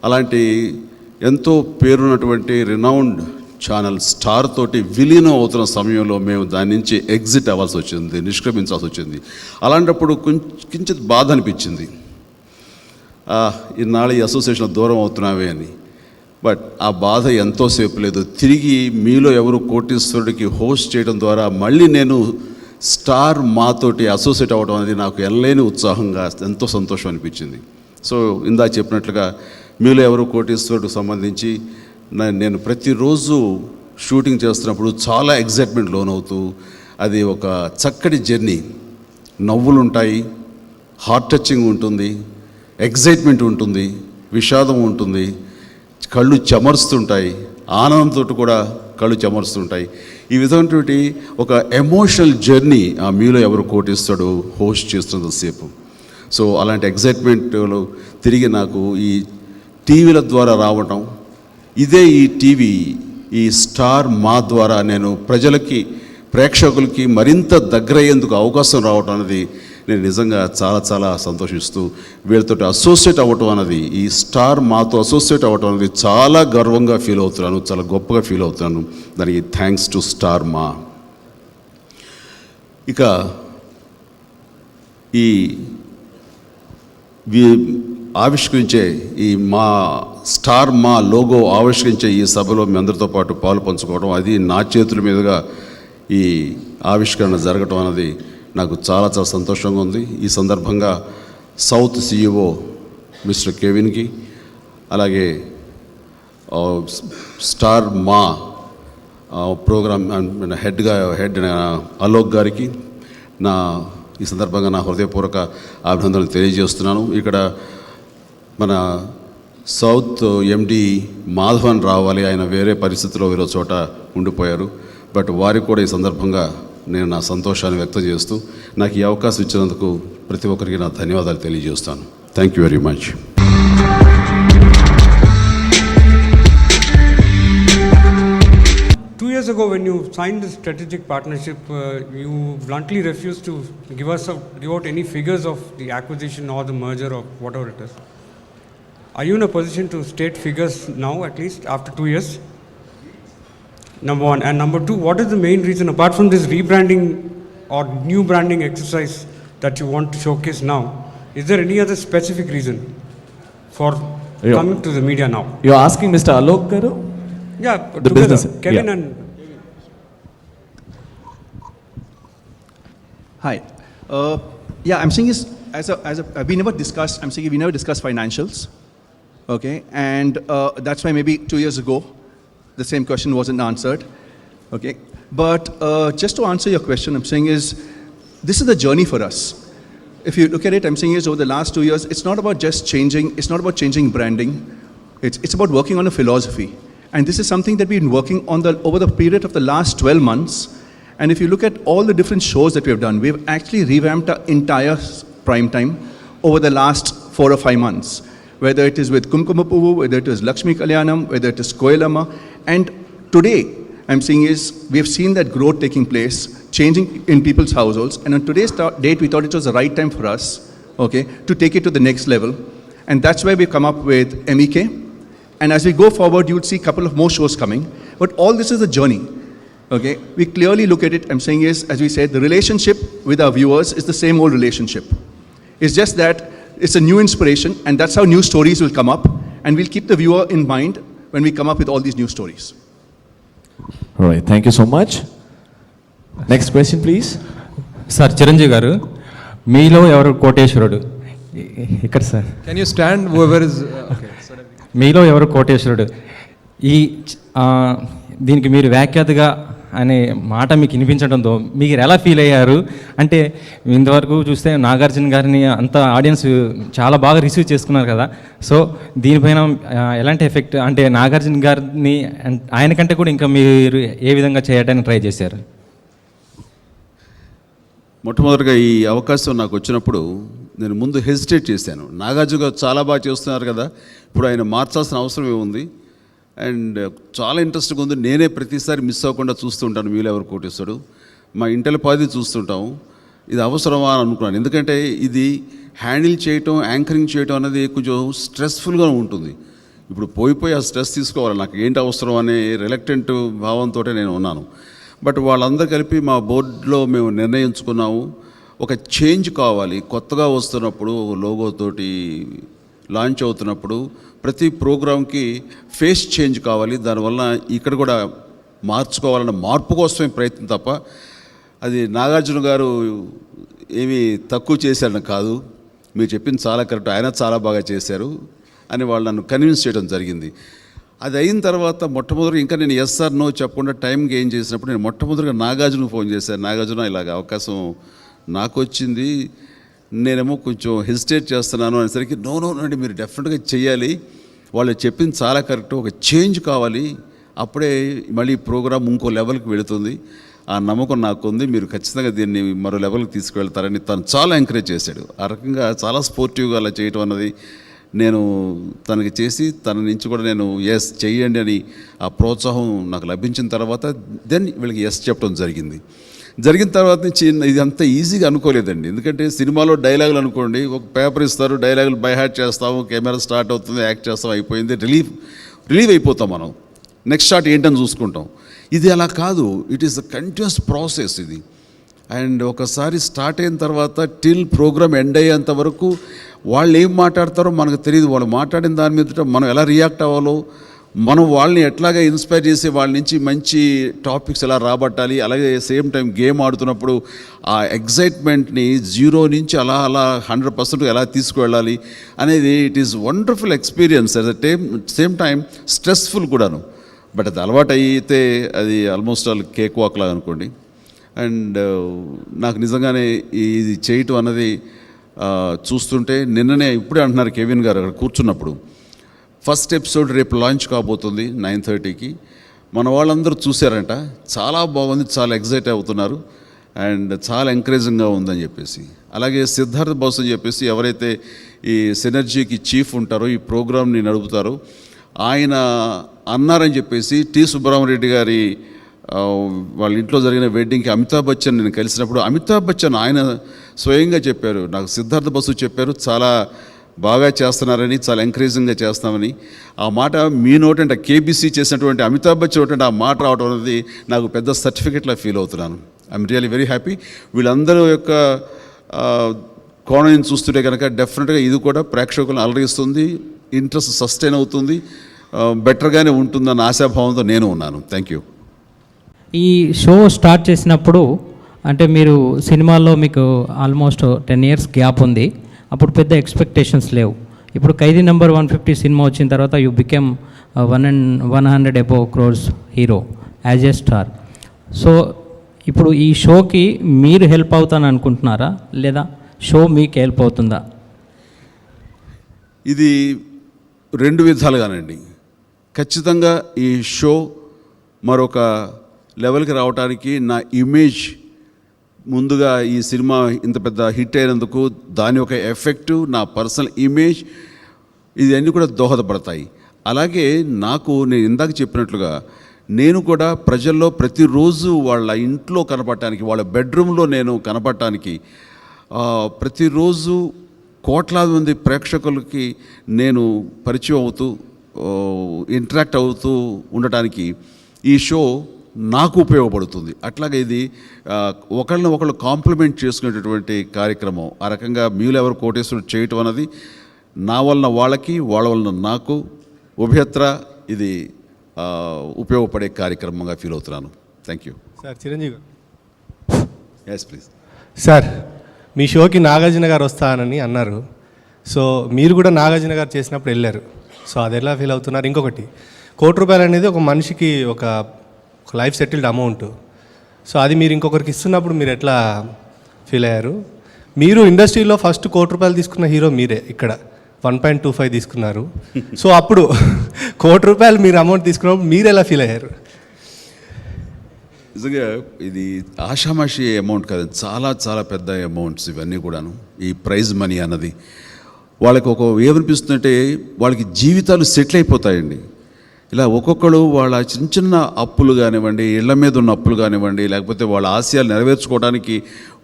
అలాంటి ఎంతో పేరున్నటువంటి రినౌండ్ ఛానల్ స్టార్ తోటి విలీనం అవుతున్న సమయంలో మేము దాని నుంచి ఎగ్జిట్ అవ్వాల్సి వచ్చింది, నిష్క్రమించాల్సి వచ్చింది. అలాంటప్పుడు కించిత్ బాధ అనిపించింది, ఇన్నాళ్ళు ఈ అసోసియేషన్ దూరం అవుతున్నావే అని. బట్ ఆ బాధ ఎంతోసేపు లేదు. తిరిగి మీలో ఎవరు కోటీశ్వరుడికి హోస్ట్ చేయడం ద్వారా మళ్ళీ నేను స్టార్ మాతోటి అసోసియేట్ అవ్వడం అనేది నాకు ఎనలేని ఉత్సాహంగా, ఎంతో సంతోషం అనిపించింది. సో ఇందాక చెప్పినట్లుగా మీలో ఎవరు కోటీశ్వరుడికి సంబంధించి నేను ప్రతిరోజు షూటింగ్ చేస్తున్నప్పుడు చాలా ఎగ్జైట్మెంట్ లోనవుతూ, అది ఒక చక్కటి జర్నీ. నవ్వులు ఉంటాయి, హార్ట్ టచింగ్ ఉంటుంది, ఎగ్జైట్మెంట్ ఉంటుంది, విషాదం ఉంటుంది, కళ్ళు చెమరుస్తుంటాయి, ఆనందంతో కూడా కళ్ళు చెమరుస్తుంటాయి. ఈ విధమైనటువంటి ఒక ఎమోషనల్ జర్నీ ఆ మీలో ఎవరు కోటిస్తాడో హోస్ట్ చేస్తున్నంతసేపు. సో అలాంటి ఎగ్జైట్మెంట్లో తిరిగి నాకు ఈ టీవీల ద్వారా రావటం, ఇదే ఈ టీవీ, ఈ స్టార్ మా ద్వారా నేను ప్రజలకి, ప్రేక్షకులకి మరింత దగ్గరయ్యేందుకు అవకాశం రావటం అనేది నేను నిజంగా చాలా చాలా సంతోషిస్తూ, వీళ్ళతో అసోసియేట్ అవ్వటం అన్నది, ఈ స్టార్ మాతో అసోసియేట్ అవ్వటం అనేది చాలా గర్వంగా ఫీల్ అవుతున్నాను, చాలా గొప్పగా ఫీల్ అవుతున్నాను. దానికి థ్యాంక్స్ టు స్టార్ మా. ఇక ఈ ఆవిష్కరించే ఈ మా స్టార్ మా లోగో ఆవిష్కరించే ఈ సభలో మీ అందరితో పాటు పాలు పంచుకోవడం, అది నా చేతుల మీదుగా ఈ ఆవిష్కరణ జరగటం అనేది నాకు చాలా చాలా సంతోషంగా ఉంది. ఈ సందర్భంగా సౌత్ సిఇఓ మిస్టర్ కెవిన్కి, అలాగే స్టార్ మా ప్రోగ్రామ్ హెడ్ అలోక్ గారికి ఈ సందర్భంగా నా హృదయపూర్వక అభినందనలు తెలియజేస్తున్నాను. ఇక్కడ మన సౌత్ ఎండి మాధవన్ రావాలి, ఆయన వేరే పరిస్థితిలో వేరే చోట ఉండిపోయారు. బట్ వారికి కూడా ఈ సందర్భంగా నేను నా సంతోషాన్ని వ్యక్తం చేస్తూ నాకు ఈ అవకాశం ఇచ్చినందుకు ప్రతి ఒక్కరికి నా ధన్యవాదాలు తెలియజేస్తాను. Thank you very much. Years ago, when you signed this strategic partnership, you bluntly refused to give out any figures of the acquisition or the merger or whatever it is. Are you in a position to state figures now, at least after 2 years? Number one. And number two, what is the main reason, apart from this rebranding or new branding exercise that you want to showcase now, is there any other specific reason for Yeah. coming to the media now? You asking mister Alok గారు? Yeah, The together, business, Kevin yeah. and Hi. Yeah, I'm saying is, we never discussed, I'm saying we never discussed financials, okay? And that's why maybe 2 years ago, the same question wasn't answered, okay? But just to answer your question, I'm saying is, this is the journey for us. If you look at it, I'm saying is, over the last 2 years, it's not about just changing, it's not about changing branding, it's about working on a philosophy. And this is something that we've been working on over the period of the last 12 months. And if you look at all the different shows that we have done, we've actually revamped our entire prime time over the last 4 or 5 months. Whether it is with Kumkumapuvu, whether it is Lakshmi Kalyanam, whether it is Koyalama. And today, I'm saying is, we have seen that growth taking place, changing in people's households. And on today's date, we thought it was the right time for us, okay, to take it to the next level. And that's why we've come up with MEK. And as we go forward, you'll see a couple of more shows coming. But all this is a journey. Okay? We clearly look at it, I'm saying is, as we said, the relationship with our viewers is the same old relationship. It's just that it's a new inspiration, and that's how new stories will come up. And we'll keep the viewer in mind when we come up with all these new stories. All right, thank you so much. Next question, please. Sir Chiranjeevi గారు, మీలో ఎవరు కోటేశ్వరుడు? ఇక్కడ sir, Can you stand? Whoever is. Okay. మీలో ఎవరు కోటేశ్వరుడు? ఈ దీనికి మీరు వ్యాఖ్యాతగా అనే మాట మీకు వినిపించడంతో మీరు ఎలా ఫీల్ అయ్యారు? అంటే ఇంతవరకు చూస్తే నాగార్జున గారిని అంత ఆడియన్స్ చాలా బాగా రిసీవ్ చేసుకున్నారు కదా, సో దీనిపైన ఎలాంటి ఎఫెక్ట్, అంటే నాగార్జున గారిని ఆయన కంటే కూడా ఇంకా మీరు ఏ విధంగా చేయడానికి ట్రై చేశారు? మొట్టమొదటిగా ఈ అవకాశం నాకు వచ్చినప్పుడు నేను ముందు హెసిటేట్ చేశాను. నాగార్జున గారు చాలా బాగా చేస్తున్నారు కదా, ఇప్పుడు ఆయన మార్చాల్సిన అవసరం ఏముంది, అండ్ చాలా ఇంట్రెస్ట్గా ఉంది. నేనే ప్రతిసారి మిస్ అవ్వకుండా చూస్తూ ఉంటాను మీలో ఎవరు కోటేస్తాడు, మా ఇంటెల పాది చూస్తుంటాం, ఇది అవసరమా అని అనుకున్నాను. ఎందుకంటే ఇది హ్యాండిల్ చేయటం, యాంకరింగ్ చేయటం అనేది కొంచెం స్ట్రెస్ఫుల్గా ఉంటుంది. ఇప్పుడు పోయి ఆ స్ట్రెస్ తీసుకోవాలి, నాకు ఏంటి అవసరం అనే రిలక్టెంట్ భావంతో నేను ఉన్నాను. బట్ వాళ్ళందరూ కలిపి మా బోర్డులో మేము నిర్ణయించుకున్నాము, ఒక చేంజ్ కావాలి. కొత్తగా వస్తున్నప్పుడు లోగోతోటి లాంచ్ అవుతున్నప్పుడు ప్రతి ప్రోగ్రాంకి ఫేస్ చేంజ్ కావాలి, దానివల్ల ఇక్కడ కూడా మార్చుకోవాలన్న మార్పు కోసమే ప్రయత్నం తప్ప అది నాగార్జున గారు ఏమీ తక్కువ చేశారని కాదు. మీరు చెప్పింది చాలా కరెక్ట్, ఆయన చాలా బాగా చేశారు అని వాళ్ళు నన్ను కన్విన్స్ చేయడం జరిగింది. అది అయిన తర్వాత మొట్టమొదటి ఇంకా నేను ఎస్ఆర్ నో చెప్పకుండా టైం గెయిన్ చేసినప్పుడు నేను మొట్టమొదటిగా నాగార్జునకు ఫోన్ చేశాను. నాగార్జున ఇలాగ అవకాశం నాకు వచ్చింది, నేనేమో కొంచెం హెసిటేట్ చేస్తున్నాను అనేసరికి నో అండి మీరు డెఫినెట్గా చెయ్యాలి, వాళ్ళు చెప్పింది చాలా కరెక్ట్, ఒక చేంజ్ కావాలి, అప్పుడే మళ్ళీ ప్రోగ్రామ్ ఇంకో లెవెల్కి వెళుతుంది, ఆ నమ్మకం నాకుంది, మీరు ఖచ్చితంగా దీన్ని మరో లెవెల్కి తీసుకువెళ్తారని తను చాలా ఎంకరేజ్ చేశాడు. ఆ రకంగా చాలా స్పోర్టివ్గా అలా చేయటం అన్నది నేను తనకి చేసి తన నుంచి కూడా నేను ఎస్ చెయ్యండి అని ఆ ప్రోత్సాహం నాకు లభించిన తర్వాత దెన్ వీళ్ళకి ఎస్ చెప్పడం జరిగిన తర్వాత నుంచి ఇది అంత ఈజీగా అనుకోలేదండి. ఎందుకంటే సినిమాలో డైలాగులు అనుకోండి, ఒక పేపర్ ఇస్తారు, డైలాగులు బై హార్ట్ చేస్తాము, కెమెరా స్టార్ట్ అవుతుంది, యాక్ట్ చేస్తాం, అయిపోయింది, రిలీవ్ అయిపోతాం, మనం నెక్స్ట్ షాట్ ఏంటని చూసుకుంటాం. ఇది అలా కాదు, it is a continuous process ఇది. అండ్ ఒకసారి స్టార్ట్ అయిన తర్వాత టిల్ ప్రోగ్రామ్ ఎండ్ అయ్యేంత వరకు వాళ్ళు ఏం మాట్లాడతారో మనకు తెలియదు. వాళ్ళు మాట్లాడిన దాని మీద మనం ఎలా రియాక్ట్ అవ్వాలో, మనం వాళ్ళని ఎట్లాగా ఇన్స్పైర్ చేసి వాళ్ళ నుంచి మంచి టాపిక్స్ ఎలా రాబట్టాలి, అలాగే సేమ్ టైం గేమ్ ఆడుతున్నప్పుడు ఆ ఎగ్జైట్మెంట్ని 0 నుంచి అలా 100% ఎలా తీసుకువెళ్ళాలి అనేది it is wonderful experience. At the same time stressful కూడాను. బట్ అది అలవాటు అయితే అది ఆల్మోస్ట్ ఆల్ కేక్ వాక్ లాగా అనుకోండి. అండ్ నాకు నిజంగానే ఇది చేయటం అన్నది చూస్తుంటే నిన్ననే ఇప్పుడే అంటున్నారు కెవిన్ గారు అక్కడ కూర్చున్నప్పుడు, ఫస్ట్ ఎపిసోడ్ రేపు లాంచ్ కాబోతుంది 9:30కి. మన వాళ్ళందరూ చూశారంట, చాలా బాగుంది, చాలా ఎగ్జైట్ అవుతున్నారు అండ్ చాలా ఎంకరేజింగ్గా ఉందని చెప్పేసి. అలాగే సిద్ధార్థ్ బాస్ అని చెప్పేసి ఎవరైతే ఈ సినర్జీకి చీఫ్ ఉంటారో, ఈ ప్రోగ్రామ్ని నడుపుతారో, ఆయన అన్నారని చెప్పేసి టి సుబ్రహ్మరెడ్డి గారి వాళ్ళ ఇంట్లో జరిగిన వెడ్డింగ్కి అమితాబ్ బచ్చన్ నేను కలిసినప్పుడు అమితాబ్ బచ్చన్ ఆయన స్వయంగా చెప్పారు, నాకు సిద్ధార్థ బసు చెప్పారు, చాలా బాగా చేస్తున్నారని, చాలా ఎంకరేజింగ్గా చేస్తామని. ఆ మాట మీ నోటంటే కేబీసీ చేసినటువంటి అమితాబ్ బచ్చన్ నోటంటే ఆ మాట రావడం అనేది నాకు పెద్ద సర్టిఫికెట్లా ఫీల్ అవుతున్నాను. I'm really very happy. వీళ్ళందరూ యొక్క కోణం చూస్తుంటే కనుక డెఫినెట్గా ఇది కూడా ప్రేక్షకులను అలరిస్తుంది, ఇంట్రెస్ట్ సస్టైన్ అవుతుంది, బెటర్గానే ఉంటుందన్న ఆశాభావంతో నేను ఉన్నాను. Thank you. ఈ షో స్టార్ట్ చేసినప్పుడు అంటే మీరు సినిమాల్లో మీకు ఆల్మోస్ట్ 10 years గ్యాప్ ఉంది, అప్పుడు పెద్ద ఎక్స్పెక్టేషన్స్ లేవు. ఇప్పుడు ఖైదీ నెంబర్ 150 సినిమా వచ్చిన తర్వాత you become 100 above crores hero as a star. So ఇప్పుడు ఈ షోకి మీరు హెల్ప్ అవుతాను అనుకుంటున్నారా, లేదా షో మీకు హెల్ప్ అవుతుందా? ఇది 2 విధాలుగానండి. ఖచ్చితంగా ఈ షో మరొక లెవెల్కి రావడానికి నా ఇమేజ్, ముందుగా ఈ సినిమా ఇంత పెద్ద హిట్ అయినందుకు దాని ఒక ఎఫెక్టు, నా పర్సనల్ ఇమేజ్, ఇవన్నీ కూడా దోహదపడతాయి. అలాగే నాకు నేను ఇందాక చెప్పినట్లుగా నేను కూడా ప్రజల్లో ప్రతిరోజు వాళ్ళ ఇంట్లో కనపడటానికి, వాళ్ళ బెడ్రూమ్లో నేను కనపడటానికి, ప్రతిరోజు కోట్లాది మంది ప్రేక్షకులకి నేను పరిచయం అవుతూ ఇంటరాక్ట్ అవుతూ ఉండటానికి ఈ షో నాకు ఉపయోగపడుతుంది. అట్లాగే ఇది ఒకళ్ళని ఒకళ్ళు కాంప్లిమెంట్ చేసుకునేటటువంటి కార్యక్రమం. ఆ రకంగా మీరెవరు కోటేశ్వరుడు చేయటం అన్నది నా వలన వాళ్ళకి, వాళ్ళ వలన నాకు ఉభయత్ర ఇది ఉపయోగపడే కార్యక్రమంగా ఫీల్ అవుతున్నాను. Thank you. సార్ చిరంజీవి గారు. Yes please. సార్ మీ షోకి నాగార్జున గారు వస్తానని అన్నారు. సో మీరు కూడా నాగార్జున గారు చేసినప్పుడు వెళ్ళారు. సో అది ఎలా ఫీల్ అవుతున్నారు? ఇంకొకటి, ₹1,00,00,000 అనేది ఒక మనిషికి ఒక లైఫ్ సెటిల్డ్ అమౌంట్. సో అది మీరు ఇంకొకరికి ఇస్తున్నప్పుడు మీరు ఎట్లా ఫీల్ అయ్యారు? మీరు ఇండస్ట్రీలో ఫస్ట్ ₹1,00,00,000 తీసుకున్న హీరో మీరే. ఇక్కడ 1.25 తీసుకున్నారు. సో అప్పుడు ₹1,00,00,000 మీరు అమౌంట్ తీసుకున్నప్పుడు మీరు ఎలా ఫీల్ అయ్యారు? నిజంగా ఇది ఆషామాషి అమౌంట్ కాదు, చాలా చాలా పెద్ద అమౌంట్స్ ఇవన్నీ కూడాను. ఈ ప్రైజ్ మనీ అన్నది వాళ్ళకి ఏమనిపిస్తుందంటే వాళ్ళకి జీవితాలు సెటిల్ అయిపోతాయండి. ఇలా ఒక్కొక్కరు వాళ్ళ చిన్న చిన్న అప్పులు కానివ్వండి, ఇళ్ల మీద ఉన్న అప్పులు కానివ్వండి, లేకపోతే వాళ్ళ ఆశయాలు నెరవేర్చుకోవడానికి,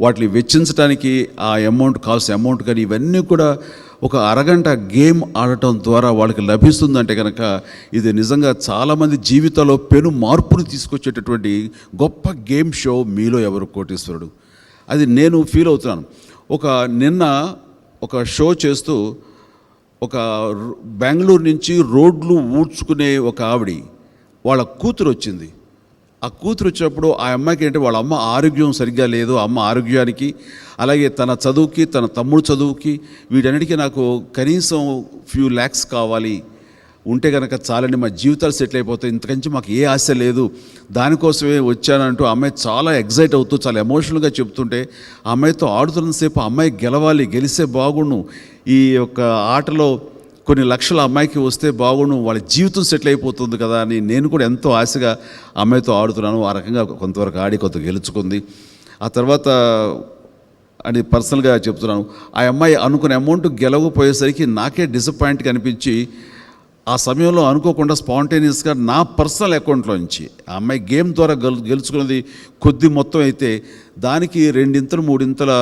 వాటిని వెచ్చించడానికి ఆ అమౌంట్ కావాల్సిన అమౌంట్ కానీ ఇవన్నీ కూడా ఒక అరగంట గేమ్ ఆడటం ద్వారా వాళ్ళకి లభిస్తుందంటే కనుక ఇది నిజంగా చాలామంది జీవితాల్లో పెను మార్పును తీసుకొచ్చేటటువంటి గొప్ప గేమ్ షో మీలో ఎవరు కోటీశ్వరుడు. అది నేను ఫీల్ అవుతున్నాను. నిన్న ఒక షో చేస్తూ ఒక బెంగళూరు నుంచి రోడ్లు ఊడ్చుకునే ఒక ఆవిడ వాళ్ళ కూతురు వచ్చింది. ఆ కూతురు వచ్చినప్పుడు ఆ అమ్మాయికి ఏంటంటే వాళ్ళ అమ్మ ఆరోగ్యం సరిగ్గా లేదు, అమ్మ ఆరోగ్యానికి, అలాగే తన చదువుకి, తన తమ్ముడు చదువుకి, వీటన్నిటికీ నాకు కనీసం few lakhs కావాలి, ఉంటే కనుక చాలండి, మా జీవితాలు సెటిల్ అయిపోతాయి, ఇంతకంచి మాకు ఏ ఆశ లేదు, దానికోసమే వచ్చానంటూ ఆ అమ్మాయి చాలా ఎగ్జైట్ అవుతూ చాలా ఎమోషనల్గా చెప్తుంటే, ఆ అమ్మాయితో ఆడుతున్నంతసేపు ఆ అమ్మాయి గెలవాలి, గెలిస్తే బాగుండు, ఈ యొక్క ఆటలో కొన్ని లక్షల అమ్మాయికి వస్తే బాగుండు, వాళ్ళ జీవితం సెటిల్ అయిపోతుంది కదా అని నేను కూడా ఎంతో ఆశగా అమ్మాయితో ఆడుతున్నాను. ఆ రకంగా కొంతవరకు ఆడి కొంత గెలుచుకుంది. ఆ తర్వాత అని పర్సనల్గా చెప్తున్నాను, ఆ అమ్మాయి అనుకునే అమౌంట్ గెలవకపోయేసరికి నాకే డిసప్పాయింట్గా అనిపించి ఆ సమయంలో అనుకోకుండా స్పాంటేనియస్గా నా పర్సనల్ అకౌంట్లో నుంచి ఆ అమ్మాయి గేమ్ ద్వారా గెలుచుకున్నది కొద్ది మొత్తం అయితే దానికి 2-3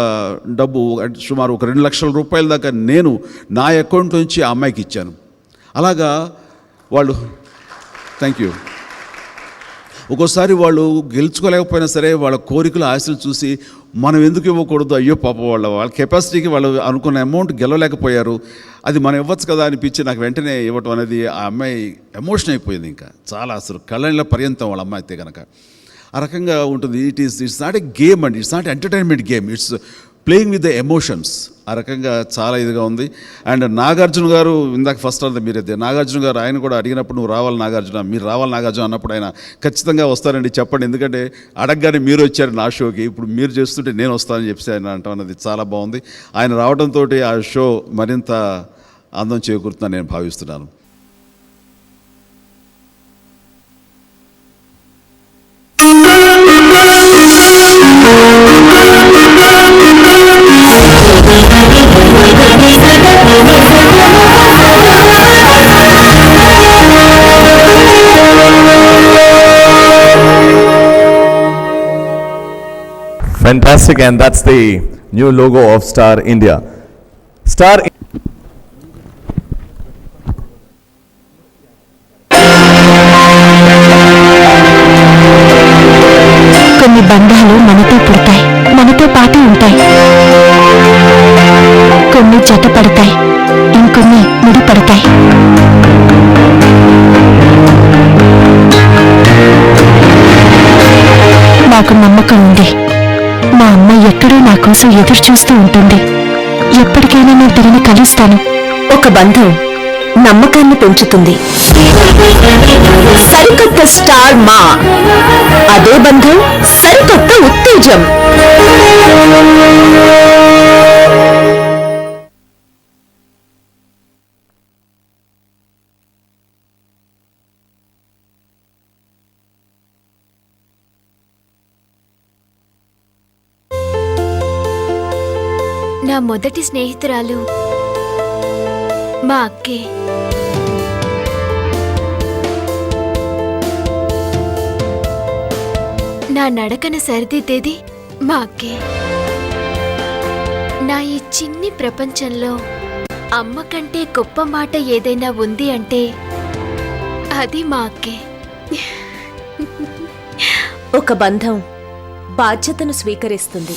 డబ్బు, సుమారు ఒక 2 లక్షల రూపాయల దాకా నేను నా అకౌంట్ నుంచి ఆ అమ్మాయికి ఇచ్చాను. అలాగా వాళ్ళు థ్యాంక్ యూ. ఒక్కోసారి వాళ్ళు గెలుచుకోలేకపోయినా సరే వాళ్ళ కోరికలు ఆశలు చూసి మనం ఎందుకు ఇవ్వకూడదు, అయ్యో పాప వాళ్ళ కెపాసిటీకి వాళ్ళు అనుకున్న అమౌంట్ గెలవలేకపోయారు, అది మనం ఇవ్వచ్చు కదా అనిపించి నాకు వెంటనే ఇవ్వటం అనేది ఆ అమ్మాయి ఎమోషన్ అయిపోయింది. ఇంకా చాలా అసలు కళ్ళ పర్యంతం వాళ్ళ అమ్మాయి అయితే కనుక ఆ రకంగా ఉంటుంది. ఇట్స్ నాట్ ఎ గేమ్ అండి, it's not entertainment game, it's playing with the emotions. ఆ రకంగా చాలా ఇదిగా ఉంది. అండ్ నాగార్జున గారు ఇందాక ఫస్ట్ అంతా మీరైతే నాగార్జున గారు ఆయన కూడా అడిగినప్పుడు నువ్వు రావాలి నాగార్జున, మీరు రావాలి నాగార్జున అన్నప్పుడు ఆయన ఖచ్చితంగా వస్తారండి చెప్పండి, ఎందుకంటే అడగగానే మీరు వచ్చారు నా షోకి, ఇప్పుడు మీరు చేస్తుంటే నేను వస్తానని చెప్పి ఆయన అంటాం అన్నది చాలా బాగుంది. ఆయన రావడంతో ఆ షో మరింత అందం చేకూరుతుందని నేను భావిస్తున్నాను. Fantastic, and that's the new logo of Star India. Star కొన్ని బంధాలు మనతో పుడతాయి, మనతో పాటే ఉంటాయి. కొన్ని జతపడతాయి, ఇంకొన్ని ముడిపడతాయి. నాకు నమ్మకం ఉంది, మా అమ్మ ఎక్కడో నా కోసం ఎదురు చూస్తూ ఉంటుంది. ఎప్పటికైనా నేను తిరిగి కలుస్తాను. ఒక బంధం నమ్మకాన్ని పెంచుతుంది. సరికొత్త స్టార్ మా, అదే బంధం సరికొత్త ఉత్తేజం. నా మొదటి స్నేహితురాలు మా అక్కే. నా నడకను సరిదిద్దేది మా అక్కే. నా ఈ చిన్ని ప్రపంచంలో అమ్మ కంటే గొప్ప మాట ఏదైనా ఉంది అంటే అది మా అక్కే. ఒక బంధం బాధ్యతను స్వీకరిస్తుంది.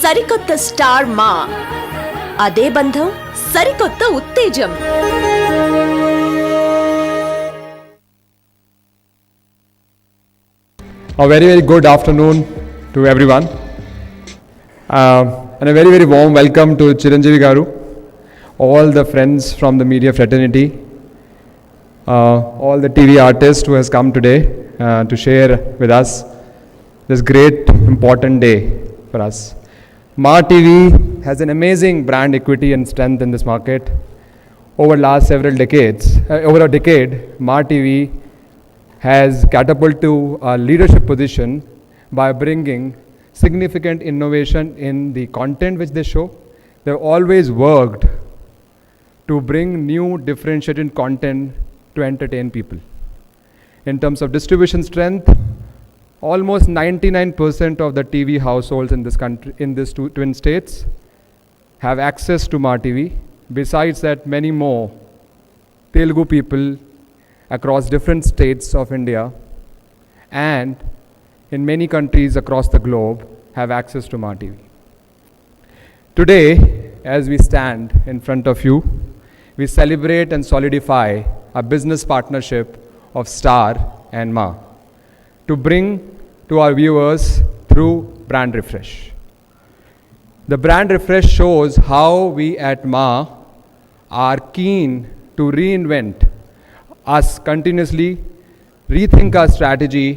సరికొత్త స్టార్ మా, అదే బంధం సరికొత్త ఉత్తేజం. A very, very good afternoon to everyone. And a very, very warm welcome to Chiranjeevi Garu, all the friends from the media fraternity, all the TV artists who has come today to share with us this great, important day for us. Ma TV has an amazing brand equity and strength in this market. Over last several decades, over a decade, Ma TV has catapulted to a leadership position by bringing significant innovation in the content which they show. They've always worked to bring new differentiated content to entertain people. In terms of distribution strength, almost 99% of the TV households in this country, in these two twin states, have access to Ma TV. Besides that, many more Telugu people across different states of India and in many countries across the globe have access to Ma TV. Today, as we stand in front of you, we celebrate and solidify a business partnership of Star and Ma to bring to our viewers through brand refresh. The brand refresh shows how we at Ma are keen to reinvent us continuously, rethink our strategy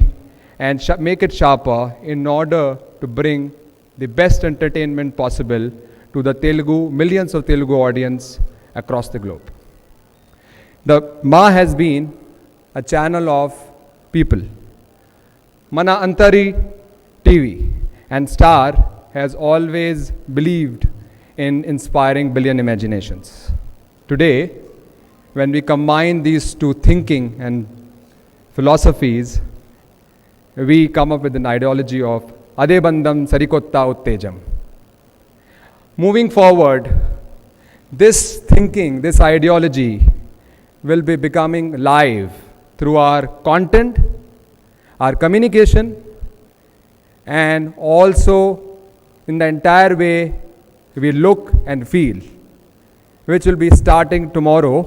and make it sharper in order to bring the best entertainment possible to the millions of Telugu audience across the globe. The Ma has been a channel of people. Mana Antari TV and Star has always believed in inspiring billion imaginations. Today, when we combine these two thinking and philosophies, we come up with an ideology of Ade Bandham Sarikotta Uttejam. Moving forward, this thinking, this ideology will be becoming live through our content our communication, and also in the entire way we look and feel, which will be starting tomorrow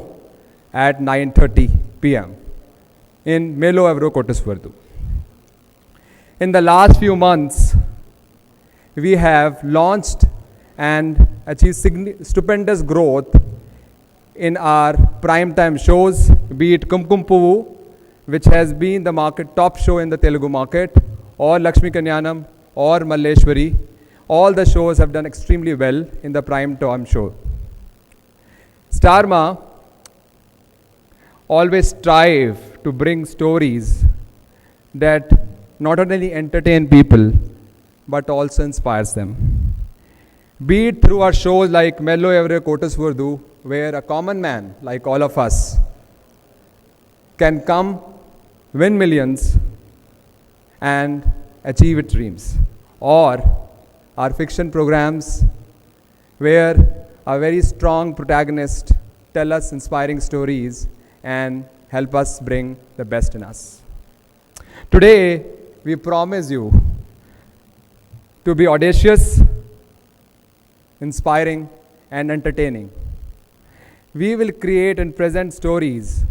at 9:30 p.m. in Melo Evro Kotaswardu. In the last few months, we have launched and achieved stupendous growth in our primetime shows, be it Kumkum Puvu, which has been the market top show in the Telugu market, or Lakshmi Kanyanam, or Malleshwari. All the shows have done extremely well in the prime time show. Star Ma always strive to bring stories that not only entertain people but also inspires them. Be it through our shows like Melo Evre Kotaswardu, where a common man like all of us can come, win millions, and achieve its dreams. Or our fiction programs, where a very strong protagonist tell us inspiring stories and help us bring the best in us. Today, we promise you to be audacious, inspiring, and entertaining. We will create and present stories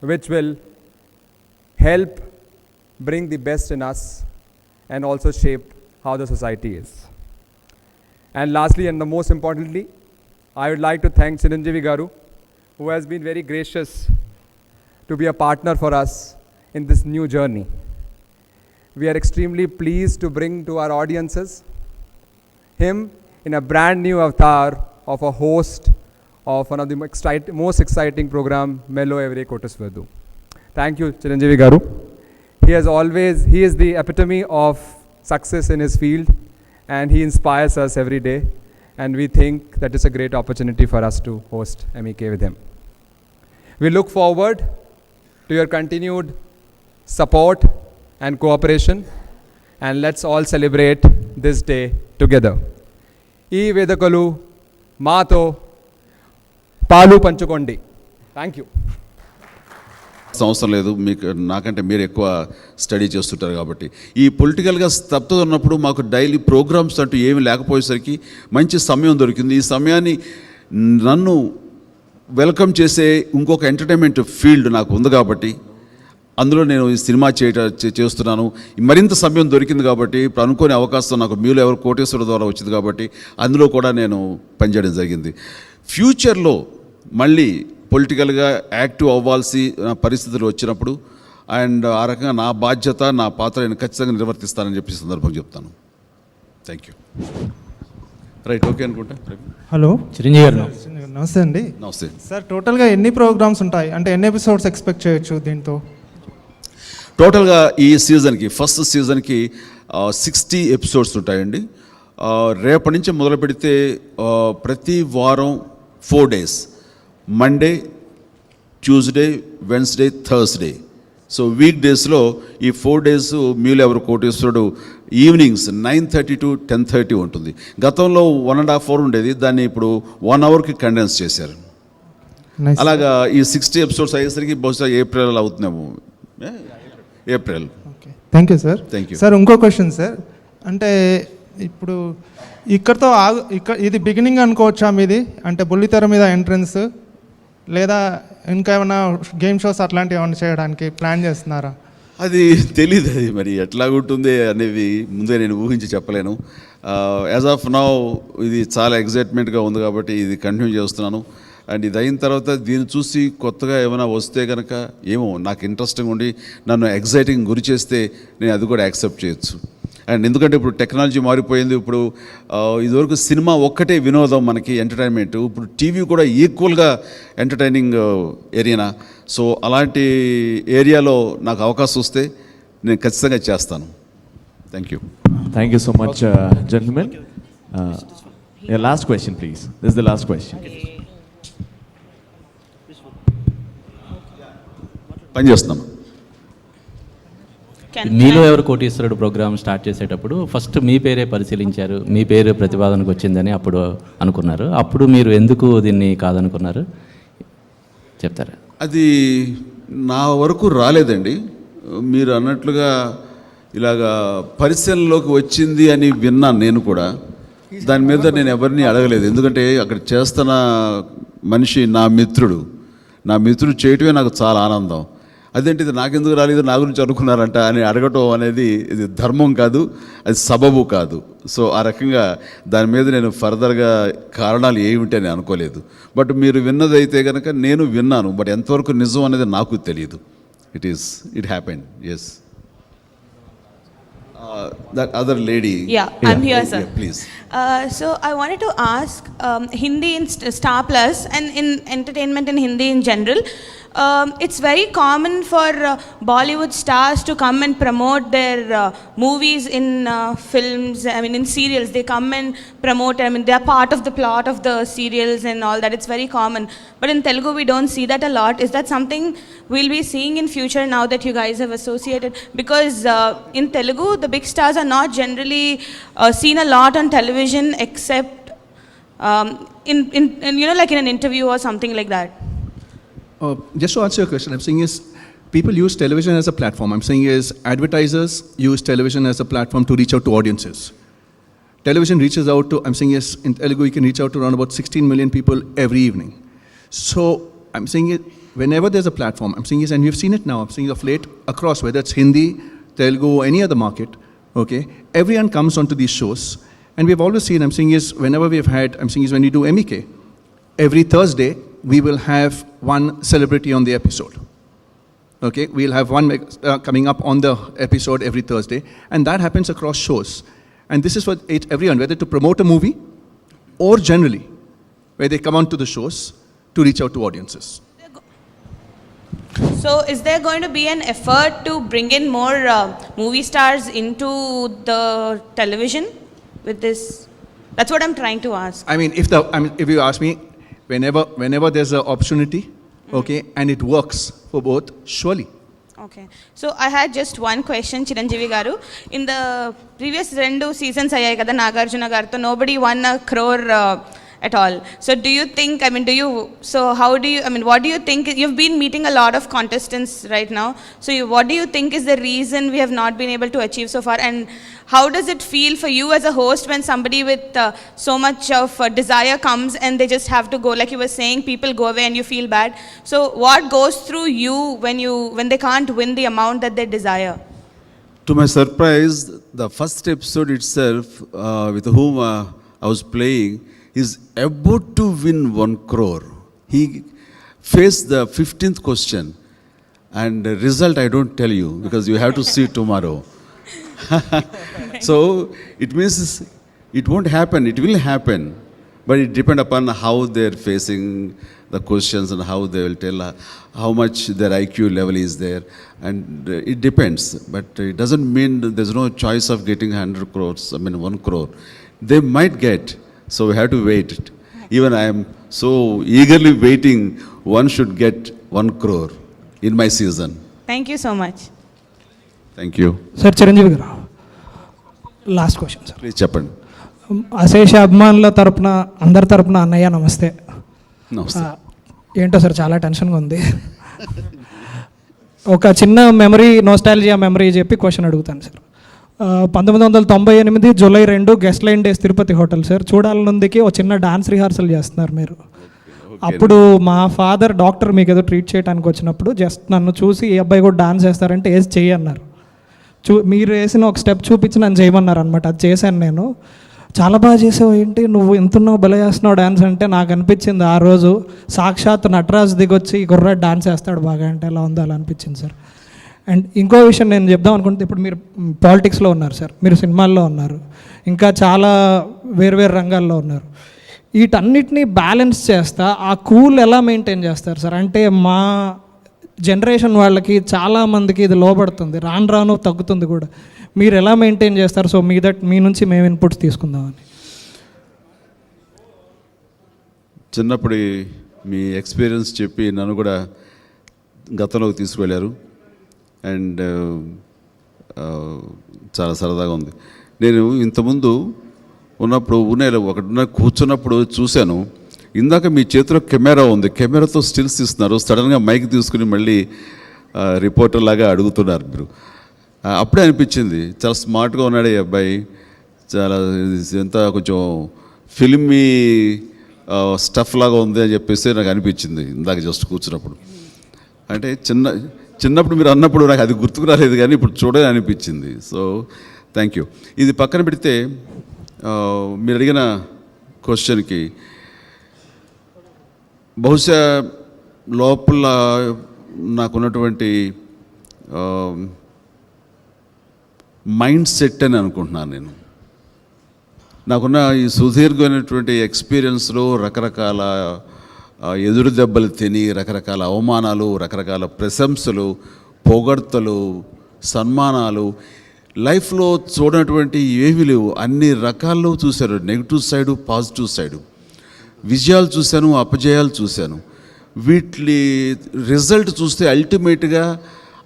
which will help bring the best in us and also shape how the society is. And lastly, and the most importantly, I would like to thank Chiranjeevi Garu, who has been very gracious to be a partner for us in this new journey. We are extremely pleased to bring to our audiences him in a brand new avatar of a host of one of the most exciting program, Melo Evre Kotaswardu. Thank you, Chiranjeevi Garu. He is the epitome of success in his field, and he inspires us every day, and we think that it's a great opportunity for us to host MEK with him. We look forward to your continued support and cooperation, and let's all celebrate this day together. ఈ వేదికలు మాతో పాలు పంచుకోండి. Thank you. అవసరం లేదు, మీకు నాకంటే మీరు ఎక్కువ స్టడీ చేస్తుంటారు కాబట్టి. ఈ పొలిటికల్గా స్తబ్దత ఉన్నప్పుడు మాకు డైలీ ప్రోగ్రామ్స్ అంటూ ఏమీ లేకపోయేసరికి మంచి సమయం దొరికింది. ఈ సమయాన్ని నన్ను వెల్కమ్ చేసే ఇంకొక ఎంటర్టైన్మెంట్ ఫీల్డ్ నాకు ఉంది కాబట్టి అందులో నేను ఈ సినిమా చేస్తున్నాను. మరింత సమయం దొరికింది కాబట్టి ఇప్పుడు అనుకోని అవకాశం నాకు మీలో ఎవరు కోటేశ్వర ద్వారా వచ్చింది కాబట్టి అందులో కూడా నేను పనిచేయడం జరిగింది. ఫ్యూచర్లో మళ్ళీ పొలిటికల్గా యాక్టివ్ అవ్వాల్సి పరిస్థితులు వచ్చినప్పుడు అండ్ ఆ రకంగా నా బాధ్యత నా పాత్ర నేను ఖచ్చితంగా నిర్వర్తిస్తానని చెప్పి సందర్భం చెప్తాను. Thank you. రైట్, ఓకే అనుకుంటా. హలో చిరంజీవి గారు నమస్తే అండి. నమస్తే సార్, టోటల్గా ఎన్ని ప్రోగ్రామ్స్ ఉంటాయి, అంటే ఎన్ని ఎపిసోడ్స్ ఎక్స్పెక్ట్ చేయొచ్చు దీంతో? టోటల్గా ఈ సీజన్కి ఫస్ట్ సీజన్కి 60 ఎపిసోడ్స్ ఉంటాయండి. రేపటి నుంచి మొదలు పెడితే ప్రతి వారం 4 days, Monday, Tuesday, Wednesday, Thursday. So weak డేస్లో ఈ 4 days మీలో ఎవరు కోటేశ్వరుడు ఈవినింగ్స్ 9:30 to 10:30 ఉంటుంది. గతంలో 1.5 hour ఉండేది, దాన్ని ఇప్పుడు 1 hourకి కండెన్స్ చేశారు. అలాగా ఈ 60 ఎపిసోడ్స్ అయ్యేసరికి బహుశా ఏప్రిల్ అవుతున్నాము. April. Okay, thank you sir. Thank you sir. ఇంకో క్వశ్చన్ సార్, అంటే ఇప్పుడు ఇక్కడతో ఇది బిగినింగ్ అనుకోవచ్చా మీది? అంటే బుల్లితెర మీద ఎంట్రన్స్, లేదా ఇంకా ఏమైనా గేమ్ షోస్ అట్లాంటివి ఏమైనా చేయడానికి ప్లాన్ చేస్తున్నారా? అది తెలీదు, అది మరి ఎట్లా ఉంటుంది అనేది ముందే నేను ఊహించి చెప్పలేను. యాజ్ ఆఫ్ నౌ ఇది చాలా ఎగ్జైట్మెంట్గా ఉంది కాబట్టి ఇది కంటిన్యూ చేస్తున్నాను. అండ్ ఇది అయిన తర్వాత దీన్ని చూసి కొత్తగా ఏమైనా వస్తే కనుక ఏమో నాకు ఇంట్రెస్టింగ్ ఉండి నన్ను ఎగ్జైటింగ్ గురి చేస్తే నేను అది కూడా యాక్సెప్ట్ చేయొచ్చు. అండ్ ఎందుకంటే ఇప్పుడు టెక్నాలజీ మారిపోయింది. ఇప్పుడు ఇదివరకు సినిమా ఒక్కటే వినోదం మనకి ఎంటర్టైన్మెంట్, ఇప్పుడు టీవీ కూడా ఈక్వల్గా ఎంటర్టైనింగ్ ఏరియానా. సో అలాంటి ఏరియాలో నాకు అవకాశం వస్తే నేను ఖచ్చితంగా చేస్తాను. Thank you. Thank you so much gentlemen. Last question please. This is the last question. పనిచేస్తున్నాం. మీలో ఎవరు కోటీశ్వరుడు ప్రోగ్రామ్ స్టార్ట్ చేసేటప్పుడు ఫస్ట్ మీ పేరే పరిశీలించారు, మీ పేరు ప్రతిపాదనకు వచ్చిందని అప్పుడు అనుకున్నారు. అప్పుడు మీరు ఎందుకు దీన్ని కాదనుకున్నారు చెప్తారా? అది నా వరకు రాలేదండి. మీరు అన్నట్లుగా ఇలాగా పరిశీలనలోకి వచ్చింది అని విన్నాను నేను కూడా. దాని మీద నేను ఎవరిని అడగలేదు, ఎందుకంటే అక్కడ చేస్తున్న మనిషి నా మిత్రుడు చేయటమే నాకు చాలా ఆనందం. అదేంటి ఇది నాకెందుకు రాలేదు, నా గురించి అనుకున్నారంట అని అడగటం అనేది ఇది ధర్మం కాదు, అది సబబు కాదు. సో ఆ రకంగా దాని మీద నేను ఫర్దర్గా కారణాలు ఏమిటి అని అనుకోలేదు. బట్ మీరు విన్నదైతే కనుక నేను విన్నాను, బట్ ఎంతవరకు నిజం అనేది నాకు తెలియదు. It happened. Yes. That other lady. Yeah, I'm here, sir. Yeah, please. So I wanted to ask, Hindi in Star Plus and in entertainment in Hindi in general, it's very common for Bollywood stars to come and promote their movies in films, I mean in serials. They come and promote, I mean they are part of the plot of the serials and all that. It's very common. But in Telugu we don't see that a lot. Is that something we'll be seeing in future now that you guys have associated? Because in Telugu the big stars are not generally seen a lot on television except in you know, like in an interview or something like that. Just to answer your question, I'm saying is people use television as a platform. I'm saying is advertisers use television as a platform to reach out to audiences. Television reaches out to, I'm saying is in Telugu you can reach out to around about 16 million people every evening. So I'm saying it, whenever there's a platform, I'm saying is, and we've seen it now, I'm saying of late across, whether it's Hindi, Telugu, or any other market, okay, everyone comes onto these shows. And we've always seen, I'm saying is, whenever we've had, I'm saying is when we do MEK, every Thursday, we will have one celebrity on the episode. Okay, we'll have one coming up on the episode every Thursday, and that happens across shows. And this is for everyone, whether to promote a movie or generally, where they come onto the shows to reach out to audiences. So is there going to be an effort to bring in more movie stars into the television with this? That's what I'm trying to ask. I mean, if you ask me, whenever there's an opportunity, okay, and it works for both, surely. Okay. So I had just one question, Chiranjeevi garu. In the previous 2 seasons ayyayi kada Nagarjuna gartho, nobody won a crore at all. So do you think, I mean, what do you think, you've been meeting a lot of contestants right now, so what do you think is the reason we have not been able to achieve so far, and how does it feel for you as a host when somebody with so much of desire comes and they just have to go, like you were saying, people go away and you feel bad. So what goes through you when they can't win the amount that they desire? To my surprise, the first episode itself, with whom I was playing, is about to win 1 crore. He faced the 15th question, and the result I don't tell you because you have to see tomorrow. So it means it won't happen. It will happen, but it depends upon how they're facing the questions and how they will tell how much their IQ level is there, and it depends. But it doesn't mean there's no choice of getting 100 crores. I mean 1 crore. They might get. So we have to wait. Even I am so eagerly waiting, one should get 1 crore in my season. Thank you so much. Thank you. Sir, Chiranjeevi garu, last question, sir. Please చెప్పండి. అశేష అభిమానుల తరపున అందరి తరపున అన్నయ్య నమస్తే. నమస్తే. ఏంటో సార్ చాలా టెన్షన్గా ఉంది. ఒక చిన్న మెమరీ, నోస్టాలజియా మెమరీ చెప్పి క్వశ్చన్ అడుగుతాను sir. 1998 July 2 guest line days Tirupati hotel sir. చూడాలనుందికి ఒక చిన్న డాన్స్ రిహార్సల్ చేస్తున్నారు మీరు. అప్పుడు మా ఫాదర్ డాక్టర్ మీకు ఏదో ట్రీట్ చేయడానికి వచ్చినప్పుడు జస్ట్ నన్ను చూసి ఈ అబ్బాయి కూడా డాన్స్ చేస్తారంటే వేసి చెయ్యి అన్నారు. మీరు వేసిన ఒక స్టెప్ చూపించి నన్ను చేయమన్నారు అనమాట. అది చేశాను నేను. చాలా బాగా చేసావు, ఏంటి నువ్వు ఎంతున్నావు, భలే చేస్తున్నావు డాన్స్ అంటే నాకు అనిపించింది ఆ రోజు సాక్షాత్ నటరాజు దిగొచ్చి ఈ కుర్రాడు డాన్స్ చేస్తాడు బాగా అంటే ఎలా ఉందో అలా అనిపించింది సార్. అండ్ ఇంకో విషయం నేను చెప్దాం అనుకుంటే, ఇప్పుడు మీరు పాలిటిక్స్లో ఉన్నారు సార్, మీరు సినిమాల్లో ఉన్నారు, ఇంకా చాలా వేరు రంగాల్లో ఉన్నారు. వీటన్నిటినీ బ్యాలెన్స్ చేస్తా ఆ కూల్ ఎలా మెయింటైన్ చేస్తారు సార్? అంటే మా జనరేషన్ వాళ్ళకి చాలామందికి ఇది లోబడుతుంది, రాను తగ్గుతుంది కూడా. మీరు ఎలా మెయింటైన్ చేస్తారు? సో మీ నుంచి మేము ఇన్పుట్స్ తీసుకుందామని. చిన్నప్పుడు మీ ఎక్స్పీరియన్స్ చెప్పి నన్ను కూడా గతంలోకి తీసుకువెళ్ళారు. అండ్ చాలా సరదాగా ఉంది. నేను ఇంతకుముందు ఉన్నప్పుడు ఒకటి కూర్చున్నప్పుడు చూశాను, ఇందాక మీ చేతిలో కెమెరా ఉంది, కెమెరాతో స్టిల్స్ ఇస్తున్నారు, సడన్గా మైక్ తీసుకుని మళ్ళీ రిపోర్టర్ లాగా అడుగుతున్నారు మీరు. అప్పుడే అనిపించింది చాలా స్మార్ట్గా ఉన్నాడు ఈ అబ్బాయి, చాలా ఎంత కొంచెం ఫిల్మీ స్టఫ్ లాగా ఉంది అని చెప్పేసి నాకు అనిపించింది ఇందాక జస్ట్ కూర్చున్నప్పుడు. అంటే చిన్నప్పుడు మీరు అన్నప్పుడు నాకు అది గుర్తుకు రాలేదు, కానీ ఇప్పుడు చూడాలని అనిపించింది. So thank you. ఇది పక్కన పెడితే మీరు అడిగిన క్వశ్చన్కి బహుశా లోపల నాకున్నటువంటి మైండ్ సెట్ అని అనుకుంటున్నాను నేను. నాకున్న ఈ సుదీర్ఘమైనటువంటి ఎక్స్పీరియన్స్లో రకరకాల ఎదురు దెబ్బలు తిని, రకరకాల అవమానాలు, రకరకాల ప్రశంసలు, పొగడ్తలు, సన్మానాలు, లైఫ్లో చూడనటువంటి ఏమీ లేవు. అన్ని రకాల్లో చూశారు, నెగిటివ్ సైడు, పాజిటివ్ సైడు. విజయాలు చూశాను, అపజయాలు చూశాను. వీటి రిజల్ట్ చూస్తే అల్టిమేట్గా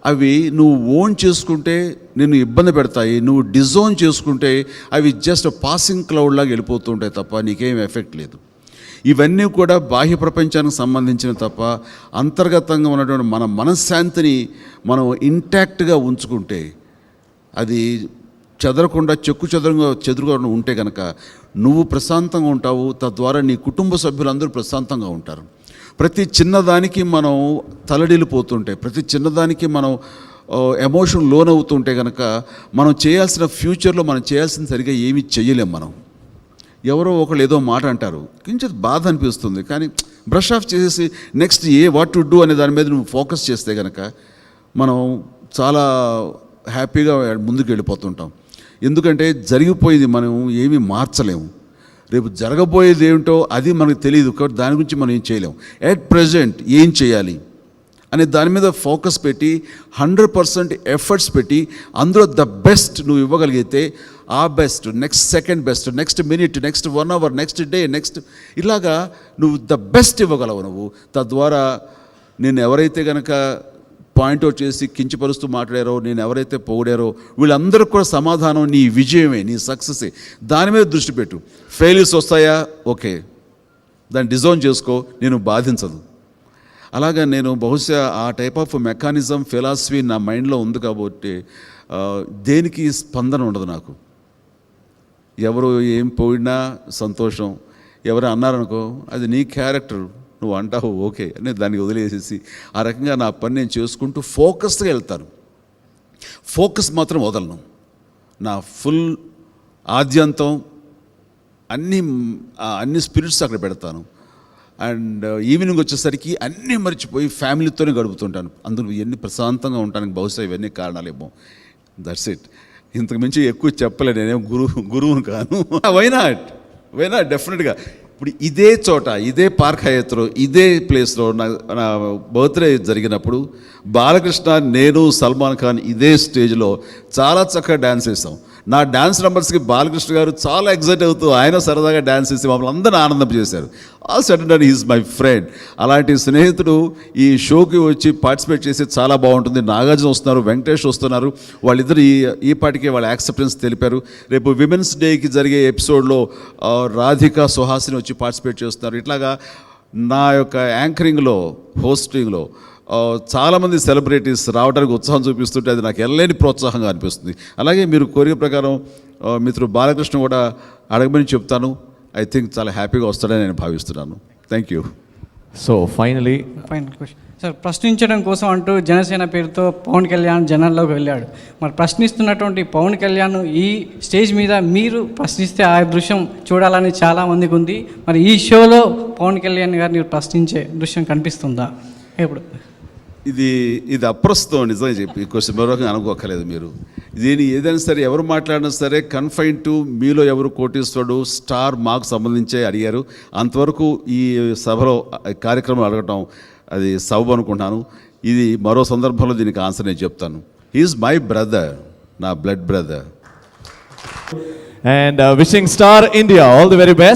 అవి నువ్వు ఓన్ చేసుకుంటే నిన్ను ఇబ్బంది పెడతాయి, నువ్వు డిజోన్ చేసుకుంటే అవి జస్ట్ పాసింగ్ క్లౌడ్ లాగా వెళ్ళిపోతూ ఉంటాయి తప్ప నీకేం ఎఫెక్ట్ లేదు. ఇవన్నీ కూడా బాహ్య ప్రపంచానికి సంబంధించిన తప్ప అంతర్గతంగా ఉన్నటువంటి మన మనశ్శాంతిని మనం ఇంటాక్ట్గా ఉంచుకుంటే, అది చెదరకుండా చెదురుగా ఉంటే కనుక నువ్వు ప్రశాంతంగా ఉంటావు, తద్వారా నీ కుటుంబ సభ్యులందరూ ప్రశాంతంగా ఉంటారు. ప్రతి చిన్నదానికి మనం తలడిల్లిపోతుంటే, ప్రతి చిన్నదానికి మనం ఎమోషన్ లోనవుతుంటే కనుక మనం చేయాల్సిన ఫ్యూచర్లో మనం చేయాల్సిన సరిగా ఏమీ చేయలేం. మనం ఎవరో ఒకళ్ళు ఏదో మాట అంటారు, కొంచెం బాధ అనిపిస్తుంది, కానీ బ్రష్ ఆఫ్ చేసేసి నెక్స్ట్ వాట్ టు డూ అనే దాని మీద నువ్వు ఫోకస్ చేస్తే కనుక మనం చాలా హ్యాపీగా ముందుకు వెళ్ళిపోతుంటాం. ఎందుకంటే జరిగిపోయేది మనం ఏమీ మార్చలేము, రేపు జరగబోయేది ఏమిటో అది మనకు తెలియదు, కాబట్టి దాని గురించి మనం ఏం చేయలేము. ఎట్ ప్రజెంట్ ఏం చేయాలి అనే దాని మీద ఫోకస్ పెట్టి 100% ఎఫర్ట్స్ పెట్టి అందులో ద బెస్ట్ నువ్వు ఇవ్వగలిగితే, ఆ best, next second best, next minute, next 1 hour, next day, next ఇలాగా నువ్వు ద బెస్ట్ ఇవ్వగలవు. నువ్వు తద్వారా నేను ఎవరైతే కనుక పాయింట్అవుట్ చేసి కించపరుస్తూ మాట్లాడారో, నేను ఎవరైతే పొగిడారో వీళ్ళందరికీ కూడా సమాధానం నీ విజయమే, నీ సక్సెసే. దాని మీద దృష్టి పెట్టు. ఫెయిల్యూర్స్ వస్తాయా, ఓకే, దాన్ని డిజోన్ చేసుకో, నేను బాధించదు. అలాగా నేను బహుశా ఆ టైప్ ఆఫ్ మెకానిజం, ఫిలాసఫీ నా మైండ్లో ఉంది కాబట్టి దేనికి స్పందన ఉండదు నాకు. ఎవరు ఏం పోయినా సంతోషం, ఎవరు అన్నారనుకో అది నీ క్యారెక్టర్, నువ్వు అంటావు ఓకే అని దాన్ని వదిలేసేసి ఆ రకంగా నా పని నేను చేసుకుంటూ ఫోకస్గా వెళ్తాను. ఫోకస్ మాత్రం వదలను. నా ఫుల్ ఆద్యంతం అన్ని స్పిరిట్స్ అక్కడ పెడతాను. అండ్ ఈవినింగ్ వచ్చేసరికి అన్నీ మర్చిపోయి ఫ్యామిలీతోనే గడుపుతుంటాను. అందులో ఇవన్నీ ప్రశాంతంగా ఉండడానికి బహుశా ఇవన్నీ కారణాలేమో. That's it. ఇంతకు మించి ఎక్కువ చెప్పలేదు, నేనేం గురువును కాను. వై నాట్ డెఫినెట్గా. ఇప్పుడు ఇదే చోట, ఇదే పార్క్ హయత్లో, ఇదే ప్లేస్లో నా బర్త్డే జరిగినప్పుడు బాలకృష్ణ, నేను, సల్మాన్ ఖాన్ ఇదే స్టేజ్లో చాలా చక్కగా డ్యాన్స్ వేసాం. నా డ్యాన్స్ నెంబర్స్కి బాలకృష్ణ గారు చాలా ఎగ్జైట్ అవుతూ ఆయన సరదాగా డ్యాన్స్ వేసి మమ్మల్ని అందరినీ ఆనందం చేశారు. All sudden is my friend. అలాంటి స్నేహితుడు ఈ షోకి వచ్చి పార్టిసిపేట్ చేసి చాలా బాగుంటుంది. నాగార్జున వస్తున్నారు, వెంకటేష్ వస్తున్నారు, వాళ్ళిద్దరు ఈ పాటికే వాళ్ళ యాక్సెప్టెన్స్ తెలిపారు. రేపు విమెన్స్ డేకి జరిగే ఎపిసోడ్లో రాధిక, సుహాసిని వచ్చి పార్టిసిపేట్ చేస్తున్నారు. ఇట్లాగా నా యొక్క యాంకరింగ్లో, హోస్టింగ్లో చాలామంది సెలబ్రిటీస్ రావడానికి ఉత్సాహం చూపిస్తుంటే అది నాకు ఎల్లేని ప్రోత్సాహంగా అనిపిస్తుంది. అలాగే మీరు కోరిక ప్రకారం మిత్రుడు బాలకృష్ణ కూడా అడగమని చెప్తాను. ఐ థింక్ చాలా హ్యాపీగా వస్తాడని నేను భావిస్తున్నాను. Thank you. So final question sir, ప్రశ్నించడం కోసం అంటూ జనసేన పేరుతో పవన్ కళ్యాణ్ జనాల్లోకి వెళ్ళాడు. మరి ప్రశ్నిస్తున్నటువంటి పవన్ కళ్యాణ్ ఈ స్టేజ్ మీద మీరు ప్రశ్నిస్తే ఆ దృశ్యం చూడాలని చాలామందికి ఉంది. మరి ఈ షోలో పవన్ కళ్యాణ్ గారిని ప్రశ్నించే దృశ్యం కనిపిస్తుందా? ఎప్పుడు ఇది అప్రస్తుతం. నిజంగా చెప్పి క్వశ్చన్ మరొక అనుకోకలేదు మీరు. దీని ఏదైనా సరే ఎవరు మాట్లాడినా సరే కన్ఫైన్ టు మీలో ఎవరు కోటీశ్వరుడు, స్టార్ మాకు సంబంధించే అడిగారు. అంతవరకు ఈ సభలో కార్యక్రమం అడగటం అది సబబు అనుకుంటున్నాను. ఇది మరో సందర్భంలో దీనికి ఆన్సర్ నేను చెప్తాను. హీఈస్ మై బ్రదర్, నా blood brother. And wishing star India all the very best.